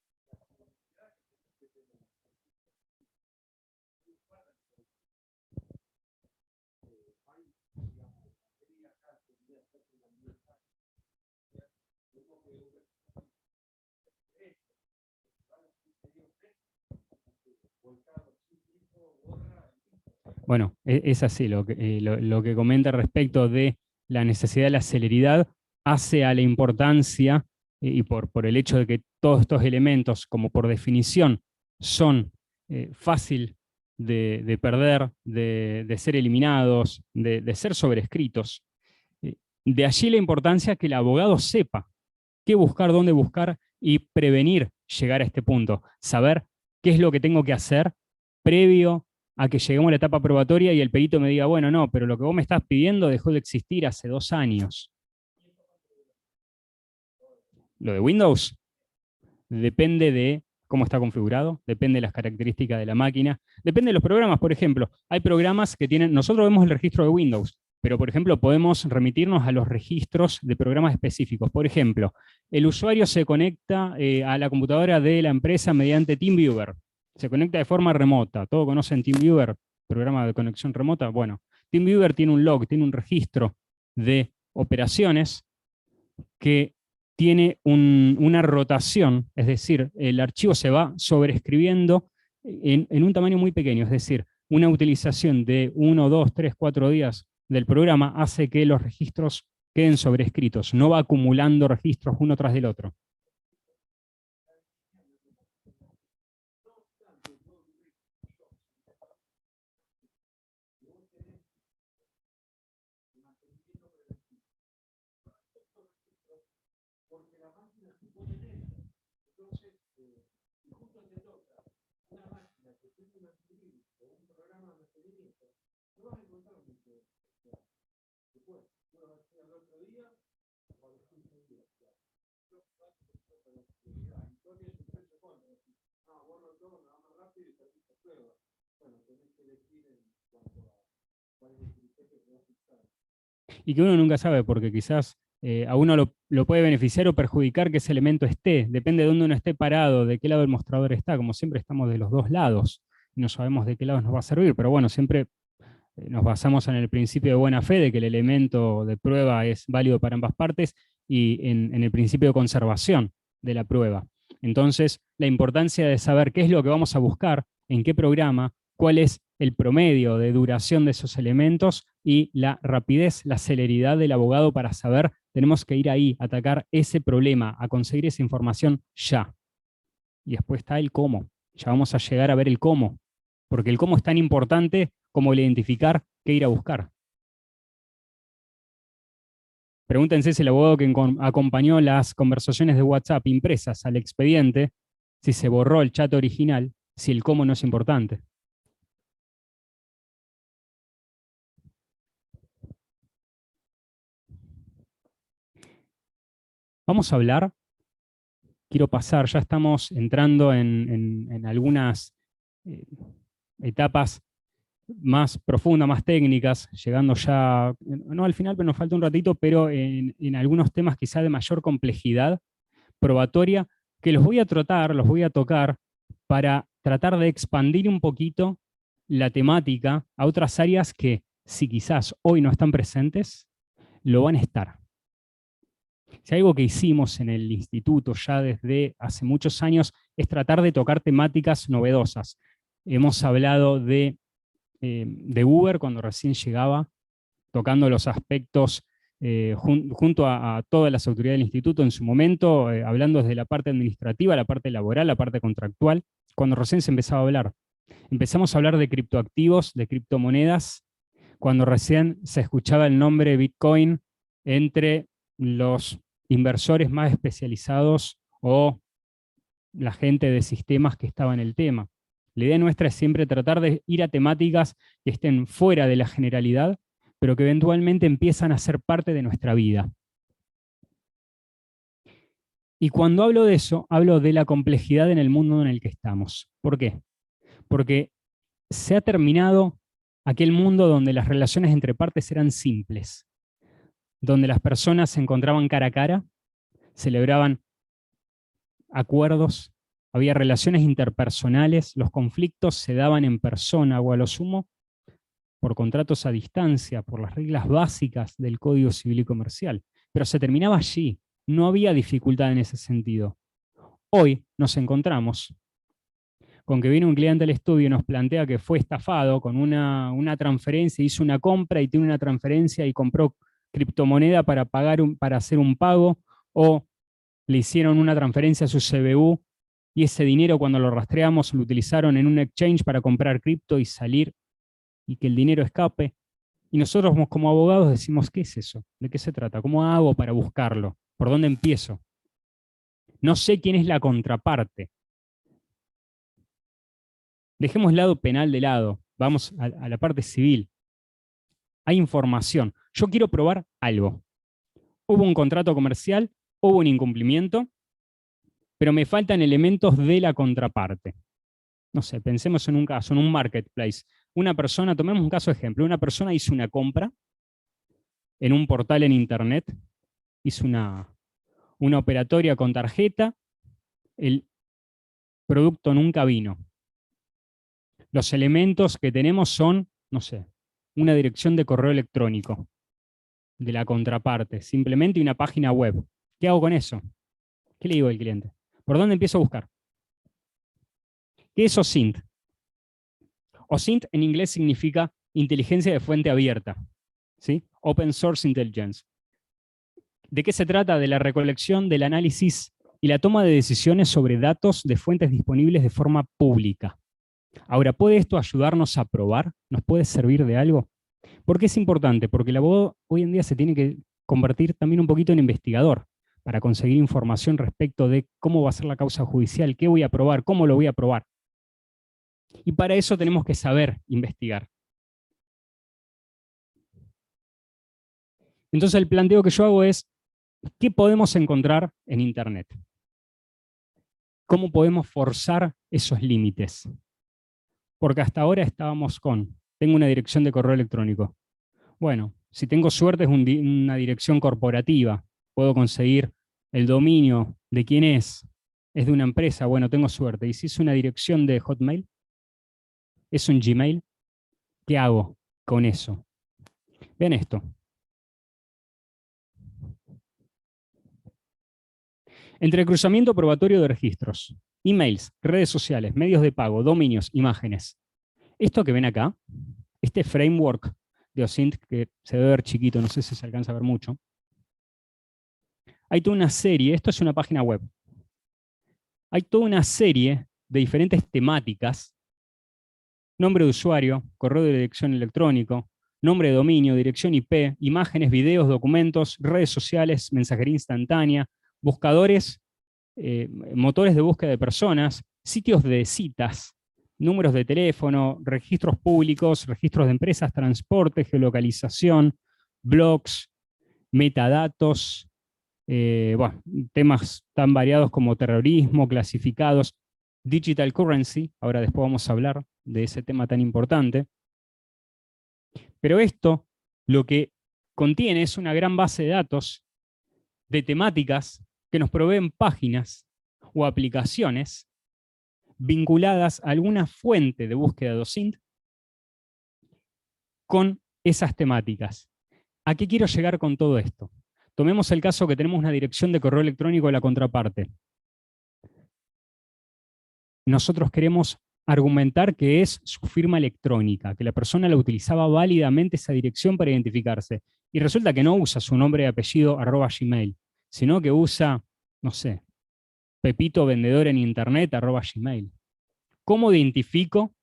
Bueno, es así, lo que comenta respecto de la necesidad de la celeridad hace a la importancia, y por el hecho de que todos estos elementos, como por definición, son fácil de perder, de ser eliminados, de ser sobrescritos. De allí la importancia que el abogado sepa qué buscar, dónde buscar y prevenir llegar a este punto. Saber qué es lo que tengo que hacer previo a que lleguemos a la etapa probatoria y el perito me diga, bueno, no, pero lo que vos me estás pidiendo dejó de existir hace 2 años. Lo de Windows depende de cómo está configurado, depende de las características de la máquina, depende de los programas, por ejemplo. Hay programas que tienen, nosotros vemos el registro de Windows, pero por ejemplo podemos remitirnos a los registros de programas específicos. Por ejemplo, el usuario se conecta a la computadora de la empresa mediante TeamViewer. Se conecta de forma remota. ¿Todos conocen TeamViewer? Programa de conexión remota. Bueno, TeamViewer tiene un log, tiene un registro de operaciones que tiene una rotación, es decir, el archivo se va sobreescribiendo en un tamaño muy pequeño, es decir, una utilización de 1, 2, 3, 4 días del programa hace que los registros queden sobrescritos, no va acumulando registros uno tras del otro. Y que uno nunca sabe, porque quizás a uno lo puede beneficiar o perjudicar que ese elemento esté, depende de dónde uno esté parado, de qué lado del mostrador está, como siempre estamos de los dos lados, y no sabemos de qué lado nos va a servir, pero bueno, siempre nos basamos en el principio de buena fe, de que el elemento de prueba es válido para ambas partes, y en el principio de conservación de la prueba. Entonces, la importancia de saber qué es lo que vamos a buscar, en qué programa, cuál es el promedio de duración de esos elementos y la rapidez, la celeridad del abogado para saber, tenemos que ir ahí, atacar ese problema, a conseguir esa información ya. Y después está el cómo. Ya vamos a llegar a ver el cómo, porque el cómo es tan importante como el identificar qué ir a buscar. Pregúntense si el abogado que acompañó las conversaciones de WhatsApp impresas al expediente, si se borró el chat original, si el cómo no es importante. Vamos a hablar, quiero pasar, ya estamos entrando en algunas etapas más profundas, más técnicas, llegando ya, no al final, pero nos falta un ratito, pero en algunos temas quizá de mayor complejidad probatoria, que los voy a tratar, los voy a tocar para tratar de expandir un poquito la temática a otras áreas que, si quizás hoy no están presentes, lo van a estar. Si algo que hicimos en el instituto ya desde hace muchos años es tratar de tocar temáticas novedosas. Hemos hablado de Uber cuando recién llegaba, tocando los aspectos junto a todas las autoridades del instituto en su momento, hablando desde la parte administrativa, la parte laboral, la parte contractual, cuando recién se empezaba a hablar. Empezamos a hablar de criptoactivos, de criptomonedas, cuando recién se escuchaba el nombre Bitcoin entre los inversores más especializados o la gente de sistemas que estaba en el tema. La idea nuestra es siempre tratar de ir a temáticas que estén fuera de la generalidad, pero que eventualmente empiezan a ser parte de nuestra vida. Y cuando hablo de eso, hablo de la complejidad en el mundo en el que estamos. ¿Por qué? Porque se ha terminado aquel mundo donde las relaciones entre partes eran simples, donde las personas se encontraban cara a cara, celebraban acuerdos, había relaciones interpersonales, los conflictos se daban en persona o a lo sumo por contratos a distancia, por las reglas básicas del Código Civil y Comercial. Pero se terminaba allí, no había dificultad en ese sentido. Hoy nos encontramos con que viene un cliente al estudio y nos plantea que fue estafado con una transferencia, hizo una compra y tiene una transferencia y compró criptomoneda para, para hacer un pago, o le hicieron una transferencia a su CBU y ese dinero cuando lo rastreamos lo utilizaron en un exchange para comprar cripto y salir y que el dinero escape. Y nosotros como abogados decimos, ¿qué es eso? ¿De qué se trata? ¿Cómo hago para buscarlo? ¿Por dónde empiezo? No sé quién es la contraparte. Dejemos el lado penal de lado, vamos a la parte civil. Hay información. Yo quiero probar algo. Hubo un contrato comercial, hubo un incumplimiento, pero me faltan elementos de la contraparte. No sé, pensemos en un caso, en un marketplace. Una persona, tomemos un caso de ejemplo, una persona hizo una compra en un portal en internet, hizo una operatoria con tarjeta, el producto nunca vino. Los elementos que tenemos son, no sé, una dirección de correo electrónico de la contraparte, simplemente una página web. ¿Qué hago con eso? ¿Qué le digo al cliente? ¿Por dónde empiezo a buscar? ¿Qué es OSINT? OSINT en inglés significa inteligencia de fuente abierta, ¿sí? Open Source Intelligence. ¿De qué se trata? De la recolección, del análisis y la toma de decisiones sobre datos de fuentes disponibles de forma pública. Ahora, ¿puede esto ayudarnos a probar? ¿Nos puede servir de algo? ¿Por qué es importante? Porque el abogado hoy en día se tiene que convertir también un poquito en investigador para conseguir información respecto de cómo va a ser la causa judicial, qué voy a probar, cómo lo voy a probar. Y para eso tenemos que saber investigar. Entonces el planteo que yo hago es, ¿qué podemos encontrar en Internet? ¿Cómo podemos forzar esos límites? Porque hasta ahora estábamos tengo una dirección de correo electrónico. Bueno, si tengo suerte es una dirección corporativa. Puedo conseguir el dominio de quién es de una empresa. Bueno, tengo suerte. ¿Y si es una dirección de Hotmail? ¿Es un Gmail? ¿Qué hago con eso? Vean esto. Entrecruzamiento probatorio de registros. Emails, redes sociales, medios de pago, dominios, imágenes. Esto que ven acá, este framework de OSINT, que se debe ver chiquito, no sé si se alcanza a ver mucho. Hay toda una serie, esto es una página web. Hay toda una serie de diferentes temáticas: nombre de usuario, correo de dirección electrónico, nombre de dominio, dirección IP, imágenes, videos, documentos, redes sociales, mensajería instantánea, buscadores, motores de búsqueda de personas, sitios de citas, números de teléfono, registros públicos, registros de empresas, transporte, geolocalización, blogs, metadatos, bueno, temas tan variados como terrorismo, clasificados, digital currency, ahora después vamos a hablar de ese tema tan importante. Pero esto lo que contiene es una gran base de datos de temáticas que nos proveen páginas o aplicaciones vinculadas a alguna fuente de búsqueda de OSINT con esas temáticas. ¿A qué quiero llegar con todo esto? Tomemos el caso que tenemos una dirección de correo electrónico de la contraparte. Nosotros queremos argumentar que es su firma electrónica, que la persona la utilizaba válidamente esa dirección para identificarse. Y resulta que no usa su nombre y apellido @gmail, sino que usa, no sé, Pepito vendedor en internet @gmail. ¿Cómo identifico?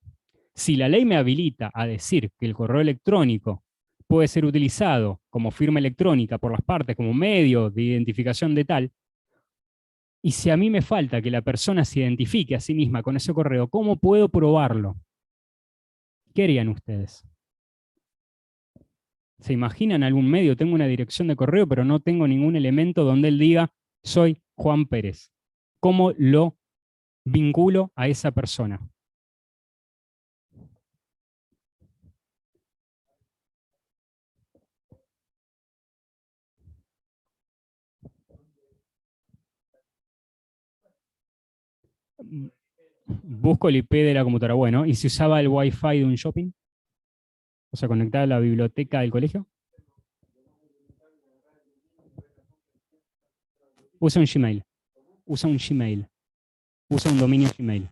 Si la ley me habilita a decir que el correo electrónico puede ser utilizado como firma electrónica por las partes como medio de identificación de tal, y si a mí me falta que la persona se identifique a sí misma con ese correo, ¿cómo puedo probarlo? ¿Qué harían ustedes? ¿Se imaginan algún medio? Tengo una dirección de correo, pero no tengo ningún elemento donde él diga, soy Juan Pérez. ¿Cómo lo vinculo a esa persona? Busco el IP de la computadora. Bueno, ¿y si usaba el Wi-Fi de un shopping? O sea, conectada a la biblioteca del colegio. Usa un Gmail. Usa un Gmail. Usa un dominio Gmail.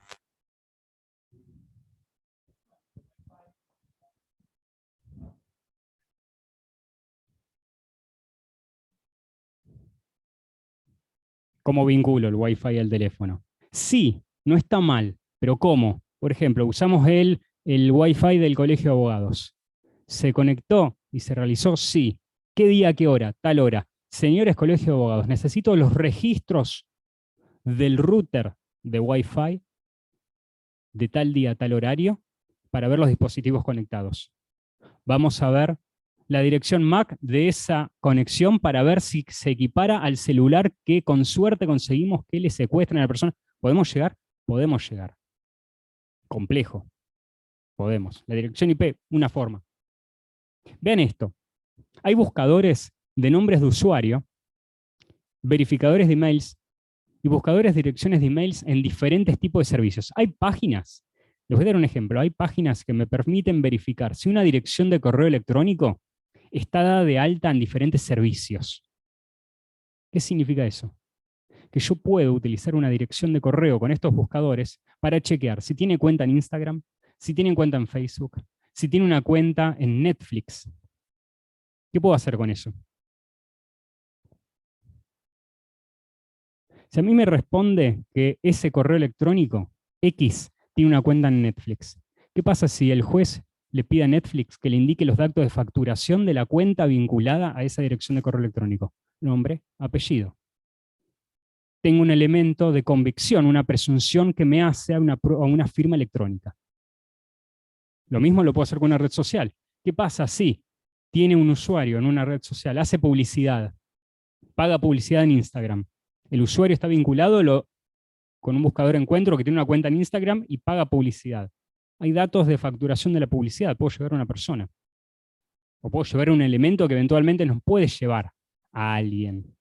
¿Cómo vinculo el Wi-Fi al teléfono? Sí, no está mal, pero ¿cómo? Por ejemplo, usamos el Wi-Fi del Colegio de Abogados. ¿Se conectó y se realizó? Sí. ¿Qué día, qué hora? Tal hora. Señores Colegio de Abogados, necesito los registros del router de Wi-Fi de tal día, tal horario, para ver los dispositivos conectados. Vamos a ver la dirección MAC de esa conexión para ver si se equipara al celular que con suerte conseguimos que le secuestren a la persona. ¿Podemos llegar? Podemos llegar. Complejo. Podemos. La dirección IP, una forma. Vean esto. Hay buscadores de nombres de usuario, verificadores de emails y buscadores de direcciones de emails en diferentes tipos de servicios. Hay páginas, les voy a dar un ejemplo, hay páginas que me permiten verificar si una dirección de correo electrónico está dada de alta en diferentes servicios. ¿Qué significa eso? Que yo puedo utilizar una dirección de correo con estos buscadores para chequear si tiene cuenta en Instagram, si tiene cuenta en Facebook, si tiene una cuenta en Netflix. ¿Qué puedo hacer con eso? Si a mí me responde que ese correo electrónico X tiene una cuenta en Netflix, ¿qué pasa si el juez le pide a Netflix que le indique los datos de facturación de la cuenta vinculada a esa dirección de correo electrónico? Nombre, apellido. Tengo un elemento de convicción, una presunción que me hace a una firma electrónica. Lo mismo lo puedo hacer con una red social. ¿Qué pasa si tiene un usuario en una red social, hace publicidad, paga publicidad en Instagram? El usuario está vinculado con un buscador encuentro que tiene una cuenta en Instagram y paga publicidad. Hay datos de facturación de la publicidad, puedo llevar a una persona. O puedo llevar un elemento que eventualmente nos puede llevar a alguien.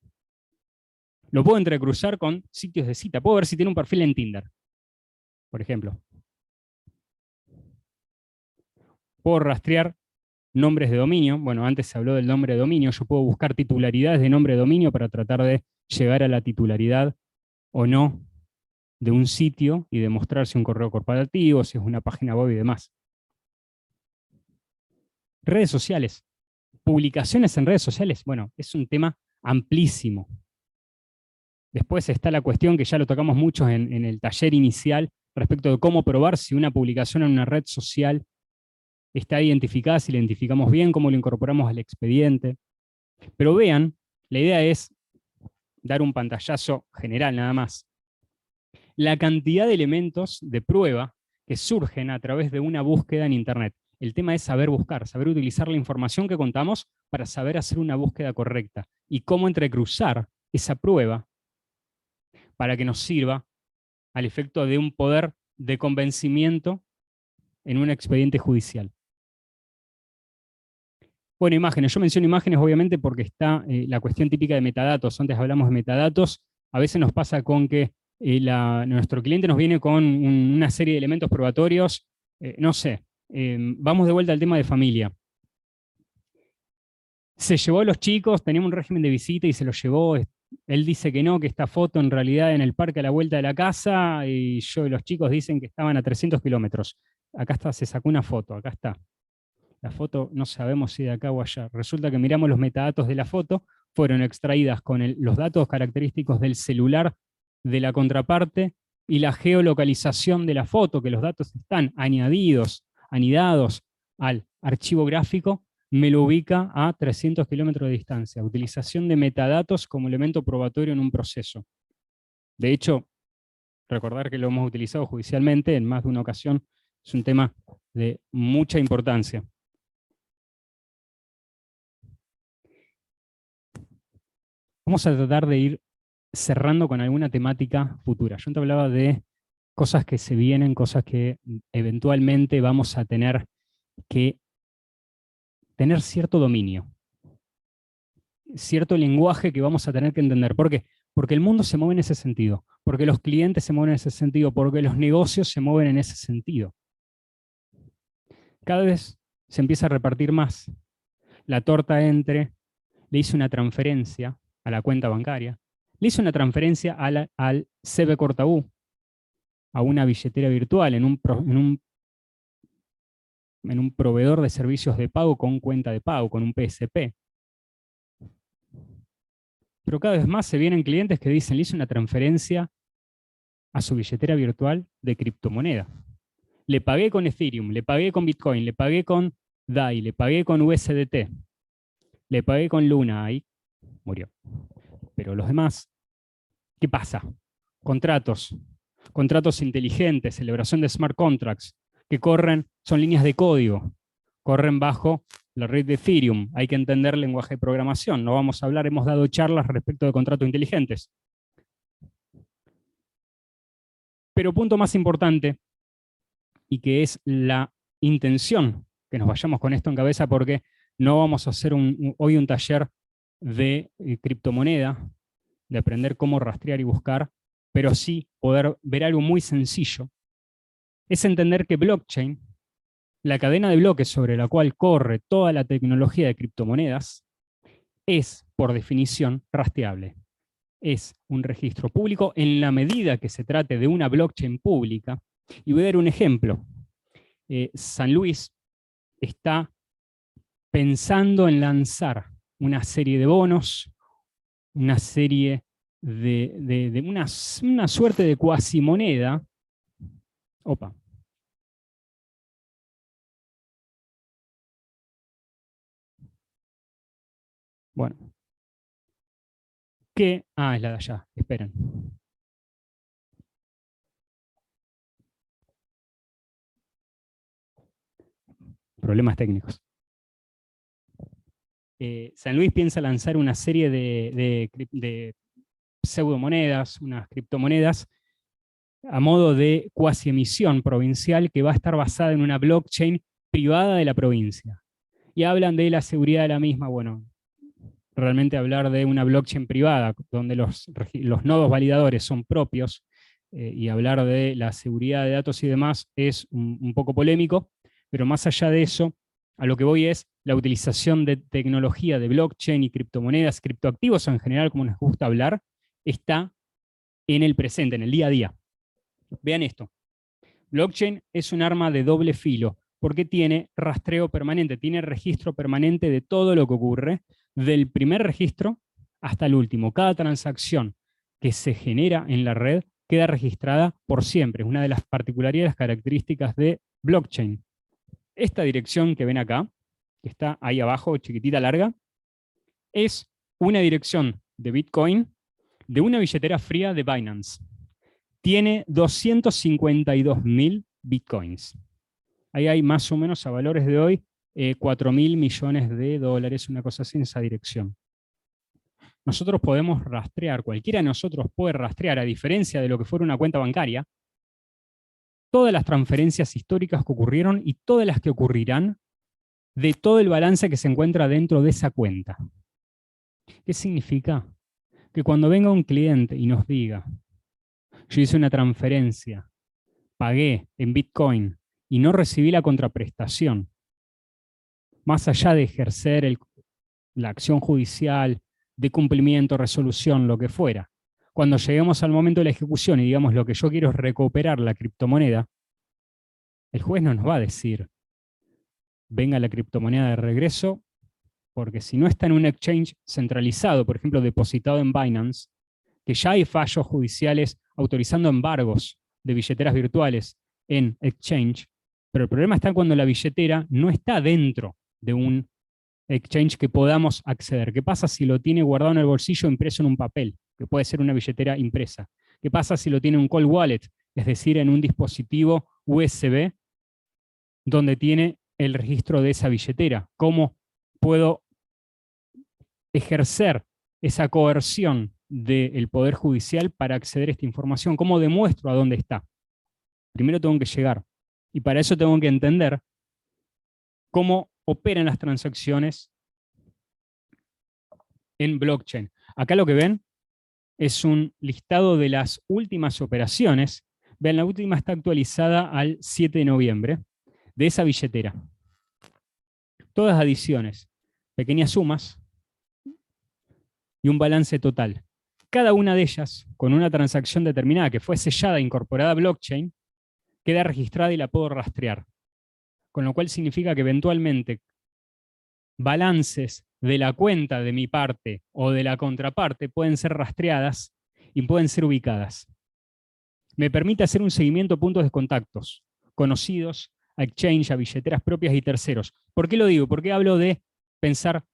Lo puedo entrecruzar con sitios de cita. Puedo ver si tiene un perfil en Tinder, por ejemplo. Puedo rastrear nombres de dominio. Bueno, antes se habló del nombre de dominio. Yo puedo buscar titularidades de nombre de dominio para tratar de llegar a la titularidad o no de un sitio y demostrar si es un correo corporativo, si es una página web y demás. Redes sociales. Publicaciones en redes sociales, bueno, es un tema amplísimo. Después está la cuestión que ya lo tocamos mucho en el taller inicial respecto de cómo probar si una publicación en una red social está identificada, si la identificamos bien, cómo lo incorporamos al expediente. Pero vean, la idea es dar un pantallazo general nada más. La cantidad de elementos de prueba que surgen a través de una búsqueda en Internet. El tema es saber buscar, saber utilizar la información que contamos para saber hacer una búsqueda correcta y cómo entrecruzar esa prueba para que nos sirva al efecto de un poder de convencimiento en un expediente judicial. Bueno, imágenes. Yo menciono imágenes obviamente porque está la cuestión típica de metadatos. Antes hablamos de metadatos. A veces nos pasa con que nuestro cliente nos viene con una serie de elementos probatorios. No sé, vamos de vuelta al tema de familia. Se llevó a los chicos, teníamos un régimen de visita y se los llevó. Él dice que no, que esta foto en realidad en el parque a la vuelta de la casa, y los chicos dicen que estaban a 300 kilómetros. Acá está, se sacó una foto, acá está. La foto no sabemos si de acá o allá. Resulta que miramos los metadatos de la foto, fueron extraídas con los datos característicos del celular de la contraparte y la geolocalización de la foto, que los datos están anidados al archivo gráfico, me lo ubica a 300 kilómetros de distancia. Utilización de metadatos como elemento probatorio en un proceso. De hecho, recordar que lo hemos utilizado judicialmente en más de una ocasión es un tema de mucha importancia. Vamos a tratar de ir cerrando con alguna temática futura. Yo te hablaba de cosas que se vienen, cosas que eventualmente vamos a tener que tener cierto dominio, cierto lenguaje que vamos a tener que entender. ¿Por qué? Porque el mundo se mueve en ese sentido, porque los clientes se mueven en ese sentido, porque los negocios se mueven en ese sentido. Cada vez se empieza a repartir más. La torta entre, le hice una transferencia a la cuenta bancaria, le hice una transferencia al CB Cortabú, a una billetera virtual, en un proveedor de servicios de pago con cuenta de pago, con un PSP. Pero cada vez más se vienen clientes que dicen, le hice una transferencia a su billetera virtual de criptomoneda. Le pagué con Ethereum, le pagué con Bitcoin, le pagué con DAI, le pagué con USDT, le pagué con Luna, ahí murió. Pero los demás, ¿qué pasa? Contratos inteligentes, celebración de smart contracts, que corren, son líneas de código, corren bajo la red de Ethereum. Hay que entender el lenguaje de programación. No vamos a hablar, hemos dado charlas respecto de contratos inteligentes. Pero punto más importante, y que es la intención, que nos vayamos con esto en cabeza, porque no vamos a hacer hoy un taller de criptomoneda, de aprender cómo rastrear y buscar, pero sí poder ver algo muy sencillo. Es entender que blockchain, la cadena de bloques sobre la cual corre toda la tecnología de criptomonedas, es, por definición, rastreable. Es un registro público en la medida que se trate de una blockchain pública. Y voy a dar un ejemplo. San Luis está pensando en lanzar una serie de bonos, una serie de una suerte de cuasimoneda. Opa. Bueno. ¿Qué? Ah, es la de allá. Esperen. Problemas técnicos. San Luis piensa lanzar una serie de pseudomonedas, unas criptomonedas, a modo de cuasi emisión provincial que va a estar basada en una blockchain privada de la provincia. Y hablan de la seguridad de la misma. Bueno, realmente hablar de una blockchain privada, donde los nodos validadores son propios, y hablar de la seguridad de datos y demás es un poco polémico, pero más allá de eso, a lo que voy es la utilización de tecnología de blockchain y criptomonedas, criptoactivos en general, como nos gusta hablar, está en el presente, en el día a día. Vean esto. Blockchain es un arma de doble filo, porque tiene rastreo permanente, tiene registro permanente de todo lo que ocurre, del primer registro hasta el último. Cada transacción que se genera en la red queda registrada por siempre. Es una de las particularidades, características de blockchain. Esta dirección que ven acá, que está ahí abajo, chiquitita, larga, es una dirección de Bitcoin de una billetera fría de Binance. Tiene 252.000 Bitcoins. Ahí hay más o menos a valores de hoy 4.000 millones de dólares, una cosa así en esa dirección. Nosotros podemos rastrear, cualquiera de nosotros puede rastrear, a diferencia de lo que fuera una cuenta bancaria, todas las transferencias históricas que ocurrieron y todas las que ocurrirán de todo el balance que se encuentra dentro de esa cuenta. ¿Qué significa? Que cuando venga un cliente y nos diga, yo hice una transferencia, pagué en Bitcoin y no recibí la contraprestación, más allá de ejercer la acción judicial, de cumplimiento, resolución, lo que fuera, cuando lleguemos al momento de la ejecución y digamos lo que yo quiero es recuperar la criptomoneda, el juez no nos va a decir, venga la criptomoneda de regreso, porque si no está en un exchange centralizado, por ejemplo, depositado en Binance, que ya hay fallos judiciales autorizando embargos de billeteras virtuales en exchange, pero el problema está cuando la billetera no está dentro de un exchange que podamos acceder. ¿Qué pasa si lo tiene guardado en el bolsillo impreso en un papel, que puede ser una billetera impresa? ¿Qué pasa si lo tiene en un cold wallet, es decir, en un dispositivo USB donde tiene el registro de esa billetera? ¿Cómo puedo ejercer esa coerción del Poder Judicial para acceder a esta información? ¿Cómo demuestro a dónde está? Primero tengo que llegar. Y para eso tengo que entender cómo operan las transacciones en blockchain. Acá lo que ven es un listado de las últimas operaciones. Vean, la última está actualizada al 7 de noviembre de esa billetera. Todas adiciones, pequeñas sumas y un balance total. Cada una de ellas, con una transacción determinada que fue sellada e incorporada a blockchain, queda registrada y la puedo rastrear. Con lo cual significa que eventualmente balances de la cuenta de mi parte o de la contraparte pueden ser rastreadas y pueden ser ubicadas. Me permite hacer un seguimiento a puntos de contactos, conocidos, a exchange, a billeteras propias y terceros. ¿Por qué lo digo? ¿Por qué hablo de pensar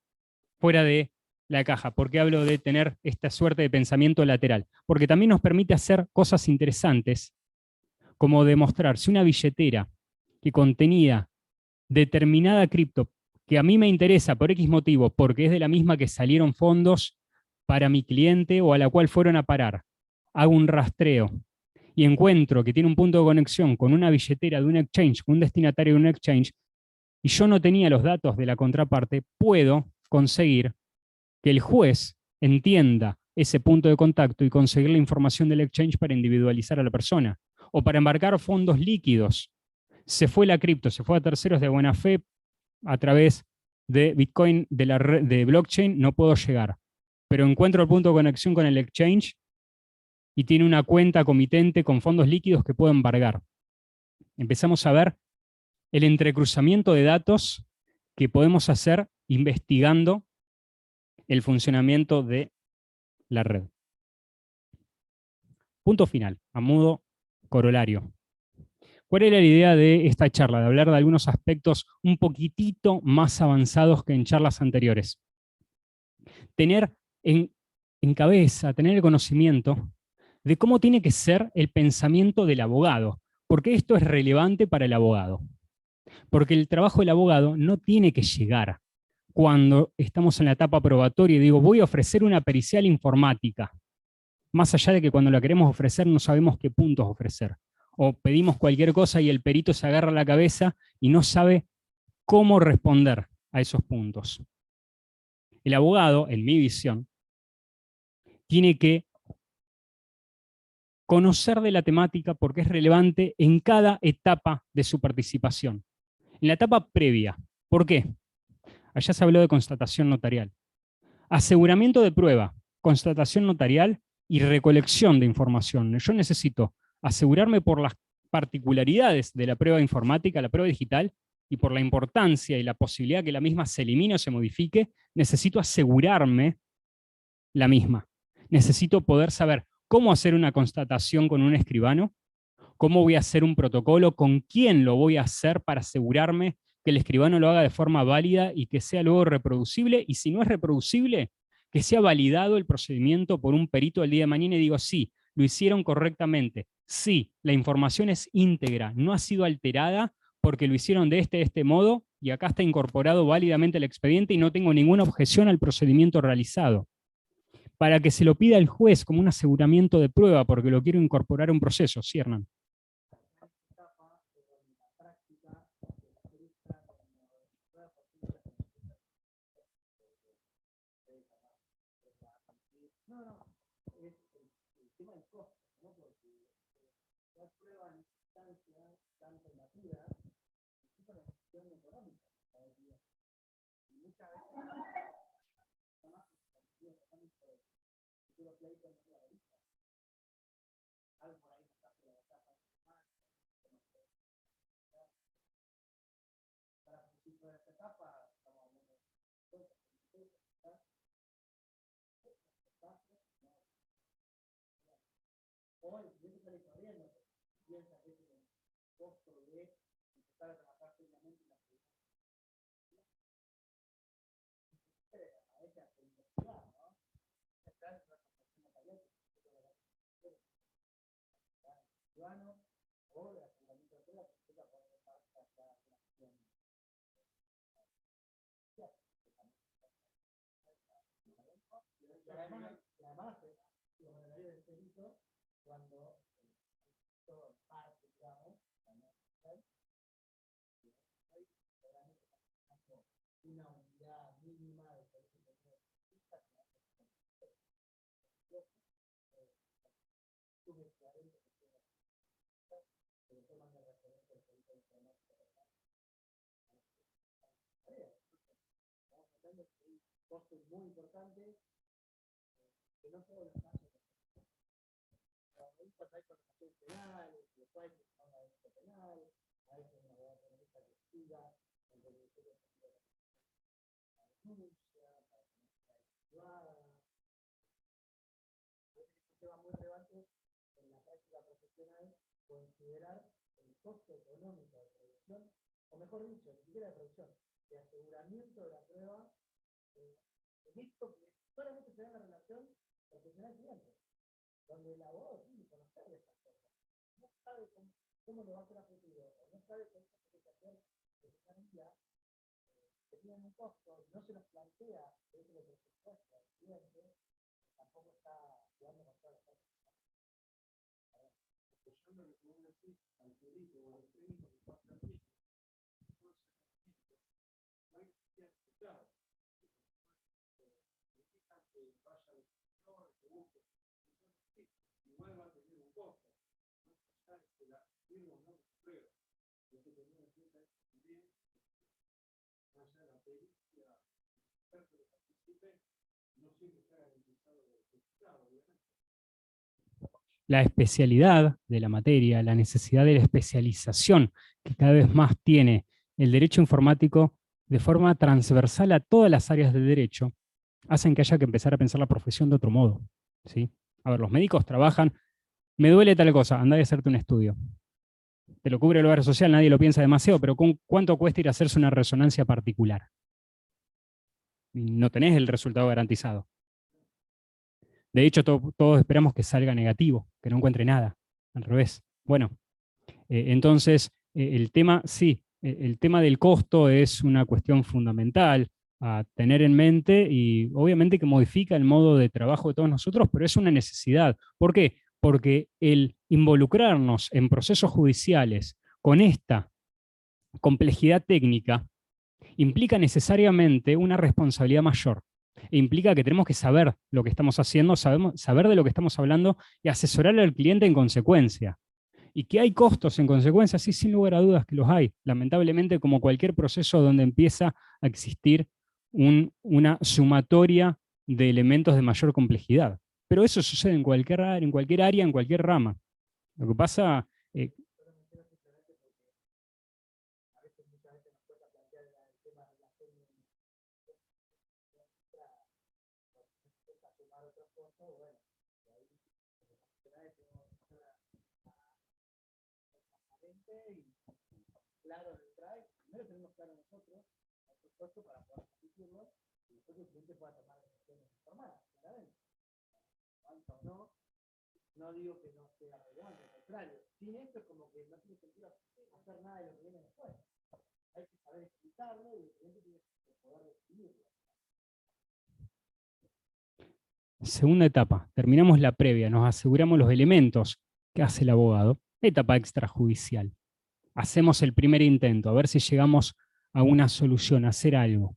fuera de la caja? ¿Por qué hablo de tener esta suerte de pensamiento lateral? Porque también nos permite hacer cosas interesantes, como demostrar si una billetera que contenía determinada cripto que a mí me interesa por X motivo, porque es de la misma que salieron fondos para mi cliente o a la cual fueron a parar, hago un rastreo y encuentro que tiene un punto de conexión con una billetera de un exchange, con un destinatario de un exchange, y yo no tenía los datos de la contraparte, puedo conseguir que el juez entienda ese punto de contacto y conseguir la información del exchange para individualizar a la persona. O para embarcar fondos líquidos. Se fue la cripto, se fue a terceros de buena fe a través de Bitcoin, de la red, de blockchain, no puedo llegar. Pero encuentro el punto de conexión con el exchange y tiene una cuenta comitente con fondos líquidos que puedo embargar. Empezamos a ver el entrecruzamiento de datos que podemos hacer investigando el funcionamiento de la red. Punto final, a modo corolario. ¿Cuál era la idea de esta charla? De hablar de algunos aspectos un poquitito más avanzados que en charlas anteriores. Tener en cabeza, tener el conocimiento de cómo tiene que ser el pensamiento del abogado. Porque esto es relevante para el abogado. Porque el trabajo del abogado no tiene que llegar cuando estamos en la etapa probatoria y digo, voy a ofrecer una pericial informática. Más allá de que cuando la queremos ofrecer no sabemos qué puntos ofrecer. O pedimos cualquier cosa y el perito se agarra la cabeza y no sabe cómo responder a esos puntos. El abogado, en mi visión, tiene que conocer de la temática porque es relevante en cada etapa de su participación. En la etapa previa, ¿por qué? Allá se habló de constatación notarial. Aseguramiento de prueba, constatación notarial y recolección de información. Yo necesito asegurarme por las particularidades de la prueba informática, la prueba digital, y por la importancia y la posibilidad que la misma se elimine o se modifique, necesito asegurarme la misma. Necesito poder saber cómo hacer una constatación con un escribano, cómo voy a hacer un protocolo, con quién lo voy a hacer para asegurarme que el escribano lo haga de forma válida y que sea luego reproducible, y si no es reproducible, que sea validado el procedimiento por un perito el día de mañana y digo, sí, lo hicieron correctamente, sí, la información es íntegra, no ha sido alterada porque lo hicieron de este modo, y acá está incorporado válidamente el expediente y no tengo ninguna objeción al procedimiento realizado. Para que se lo pida el juez como un aseguramiento de prueba, porque lo quiero incorporar a un proceso, ¿sí, Hernán? La especialidad de la materia, la necesidad de la especialización que cada vez más tiene el derecho informático de forma transversal a todas las áreas del derecho, hacen que haya que empezar a pensar la profesión de otro modo, ¿sí? A ver, los médicos trabajan, me duele tal cosa, andá a hacerte un estudio. Te lo cubre el hogar social, nadie lo piensa demasiado, pero ¿cuánto cuesta ir a hacerse una resonancia particular? No tenés el resultado garantizado. De hecho, todos esperamos que salga negativo, que no encuentre nada, al revés. Bueno, entonces, el tema, sí, el tema del costo es una cuestión fundamental a tener en mente y obviamente que modifica el modo de trabajo de todos nosotros, pero es una necesidad. ¿Por qué? Porque el involucrarnos en procesos judiciales con esta complejidad técnica implica necesariamente una responsabilidad mayor. E implica que tenemos que saber lo que estamos haciendo, saber de lo que estamos hablando y asesorarle al cliente en consecuencia. Y que hay costos en consecuencia, sí, sin lugar a dudas que los hay. Lamentablemente, como cualquier proceso donde empieza a existir una sumatoria de elementos de mayor complejidad. Pero eso sucede en cualquier área, en cualquier rama. Lo que pasa, no digo que no sea relevante, al contrario, sin esto es como que no tiene sentido hacer nada de lo que viene después. Hay que saber explicarlo y el cliente tiene que poder decidirlo. segunda etapa, terminamos la previa, nos aseguramos los elementos que hace el abogado. Etapa extrajudicial. Hacemos el primer intento, a ver si llegamos a una solución, a hacer algo.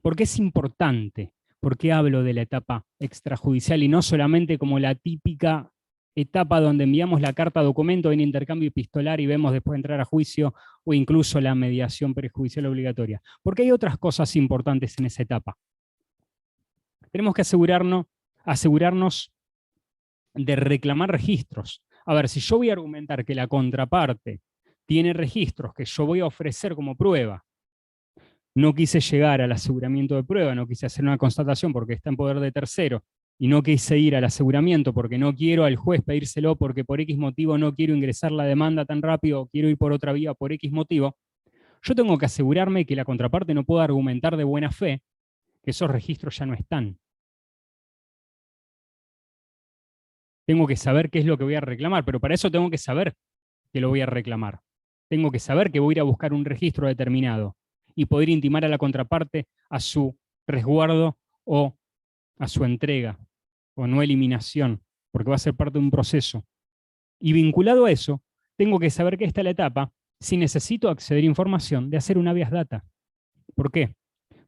¿Por qué es importante? ¿Por qué hablo de la etapa extrajudicial y no solamente como la típica etapa donde enviamos la carta documento en intercambio epistolar y vemos después de entrar a juicio, o incluso la mediación prejudicial obligatoria? Porque hay otras cosas importantes en esa etapa. Tenemos que asegurarnos de reclamar registros. A ver, si yo voy a argumentar que la contraparte tiene registros que yo voy a ofrecer como prueba, no quise llegar al aseguramiento de prueba, no quise hacer una constatación porque está en poder de tercero, y no quise ir al aseguramiento porque no quiero al juez pedírselo porque por X motivo no quiero ingresar la demanda tan rápido, quiero ir por otra vía por X motivo, yo tengo que asegurarme que la contraparte no pueda argumentar de buena fe que esos registros ya no están. Tengo que saber qué es lo que voy a reclamar, pero para eso tengo que saber que lo voy a reclamar. Tengo que saber que voy a ir a buscar un registro determinado y poder intimar a la contraparte a su resguardo o a su entrega o no eliminación, porque va a ser parte de un proceso. Y vinculado a eso, tengo que saber que esta es la etapa, si necesito acceder a información, de hacer un habeas data. ¿Por qué?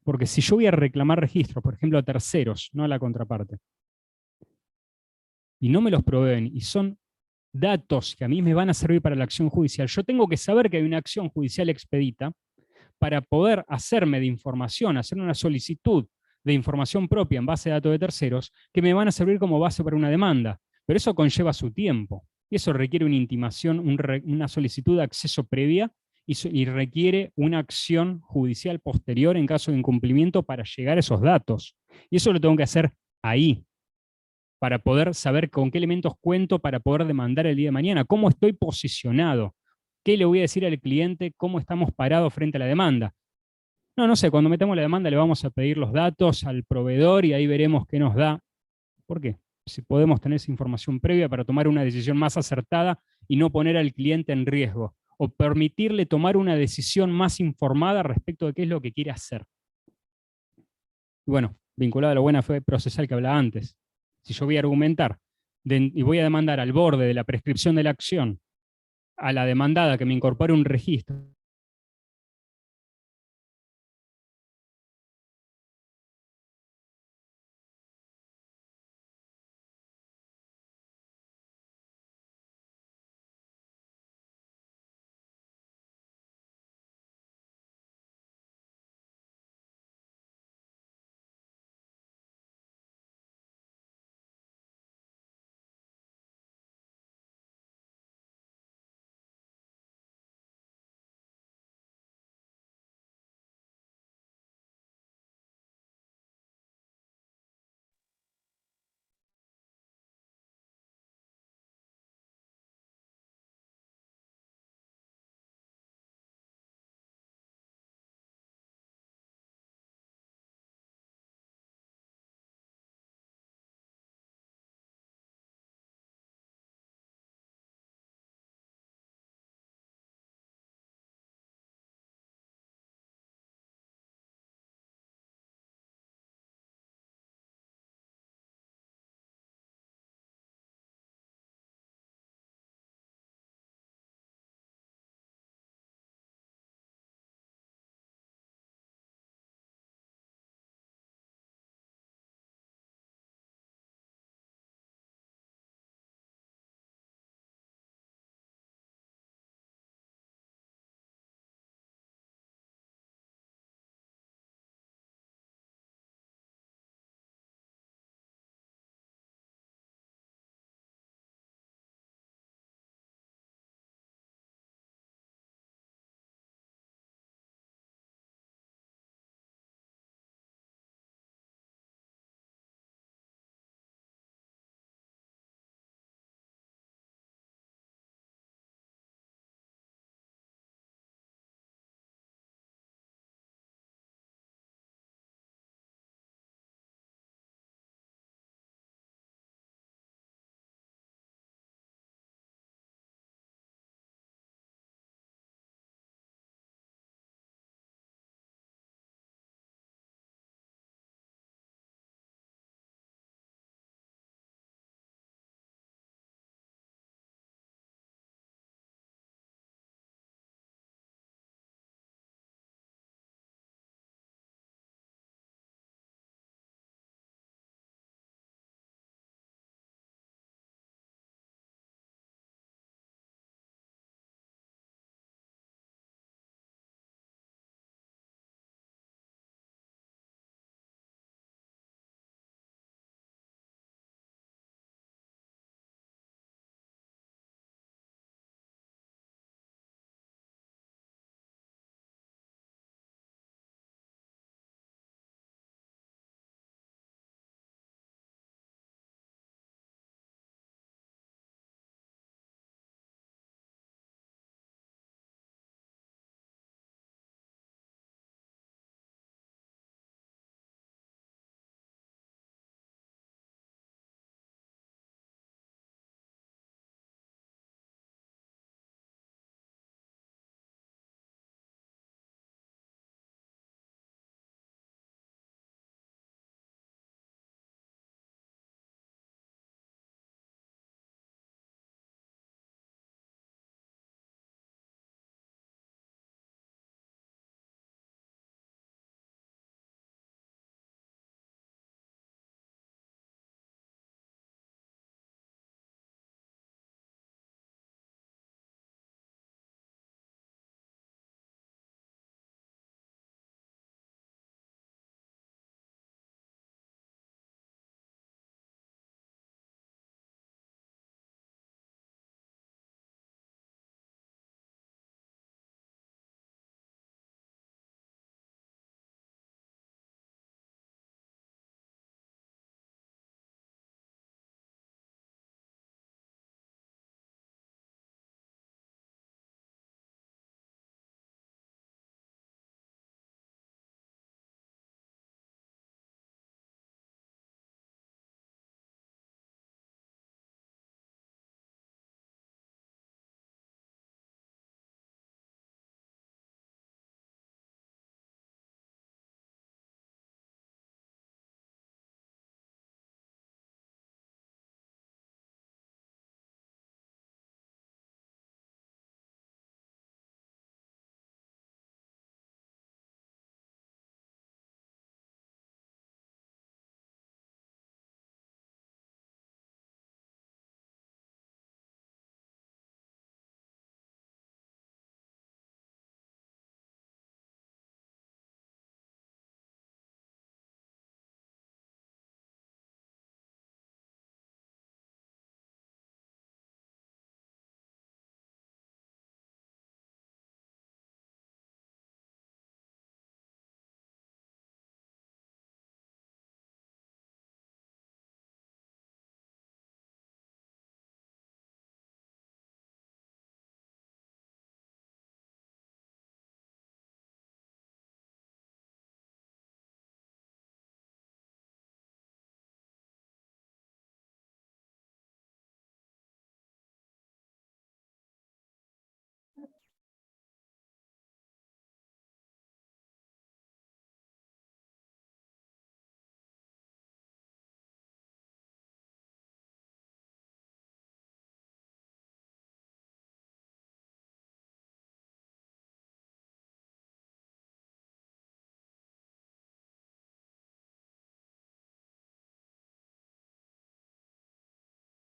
Porque si yo voy a reclamar registros, por ejemplo, a terceros, no a la contraparte, y no me los proveen, y son datos que a mí me van a servir para la acción judicial, yo tengo que saber que hay una acción judicial expedita para poder hacerme de información, hacer una solicitud de información propia en base de datos de terceros, que me van a servir como base para una demanda. Pero eso conlleva su tiempo. Y eso requiere una intimación, una solicitud de acceso previa y requiere una acción judicial posterior en caso de incumplimiento para llegar a esos datos. Y eso lo tengo que hacer ahí, para poder saber con qué elementos cuento para poder demandar el día de mañana, cómo estoy posicionado, qué le voy a decir al cliente, cómo estamos parados frente a la demanda. No sé, cuando metamos la demanda le vamos a pedir los datos al proveedor y ahí veremos qué nos da. ¿Por qué? Si podemos tener esa información previa para tomar una decisión más acertada y no poner al cliente en riesgo, o permitirle tomar una decisión más informada respecto de qué es lo que quiere hacer. Y bueno, vinculado a la buena fe procesal que hablaba antes. Si yo voy a argumentar y voy a demandar al borde de la prescripción de la acción a la demandada que me incorpore un registro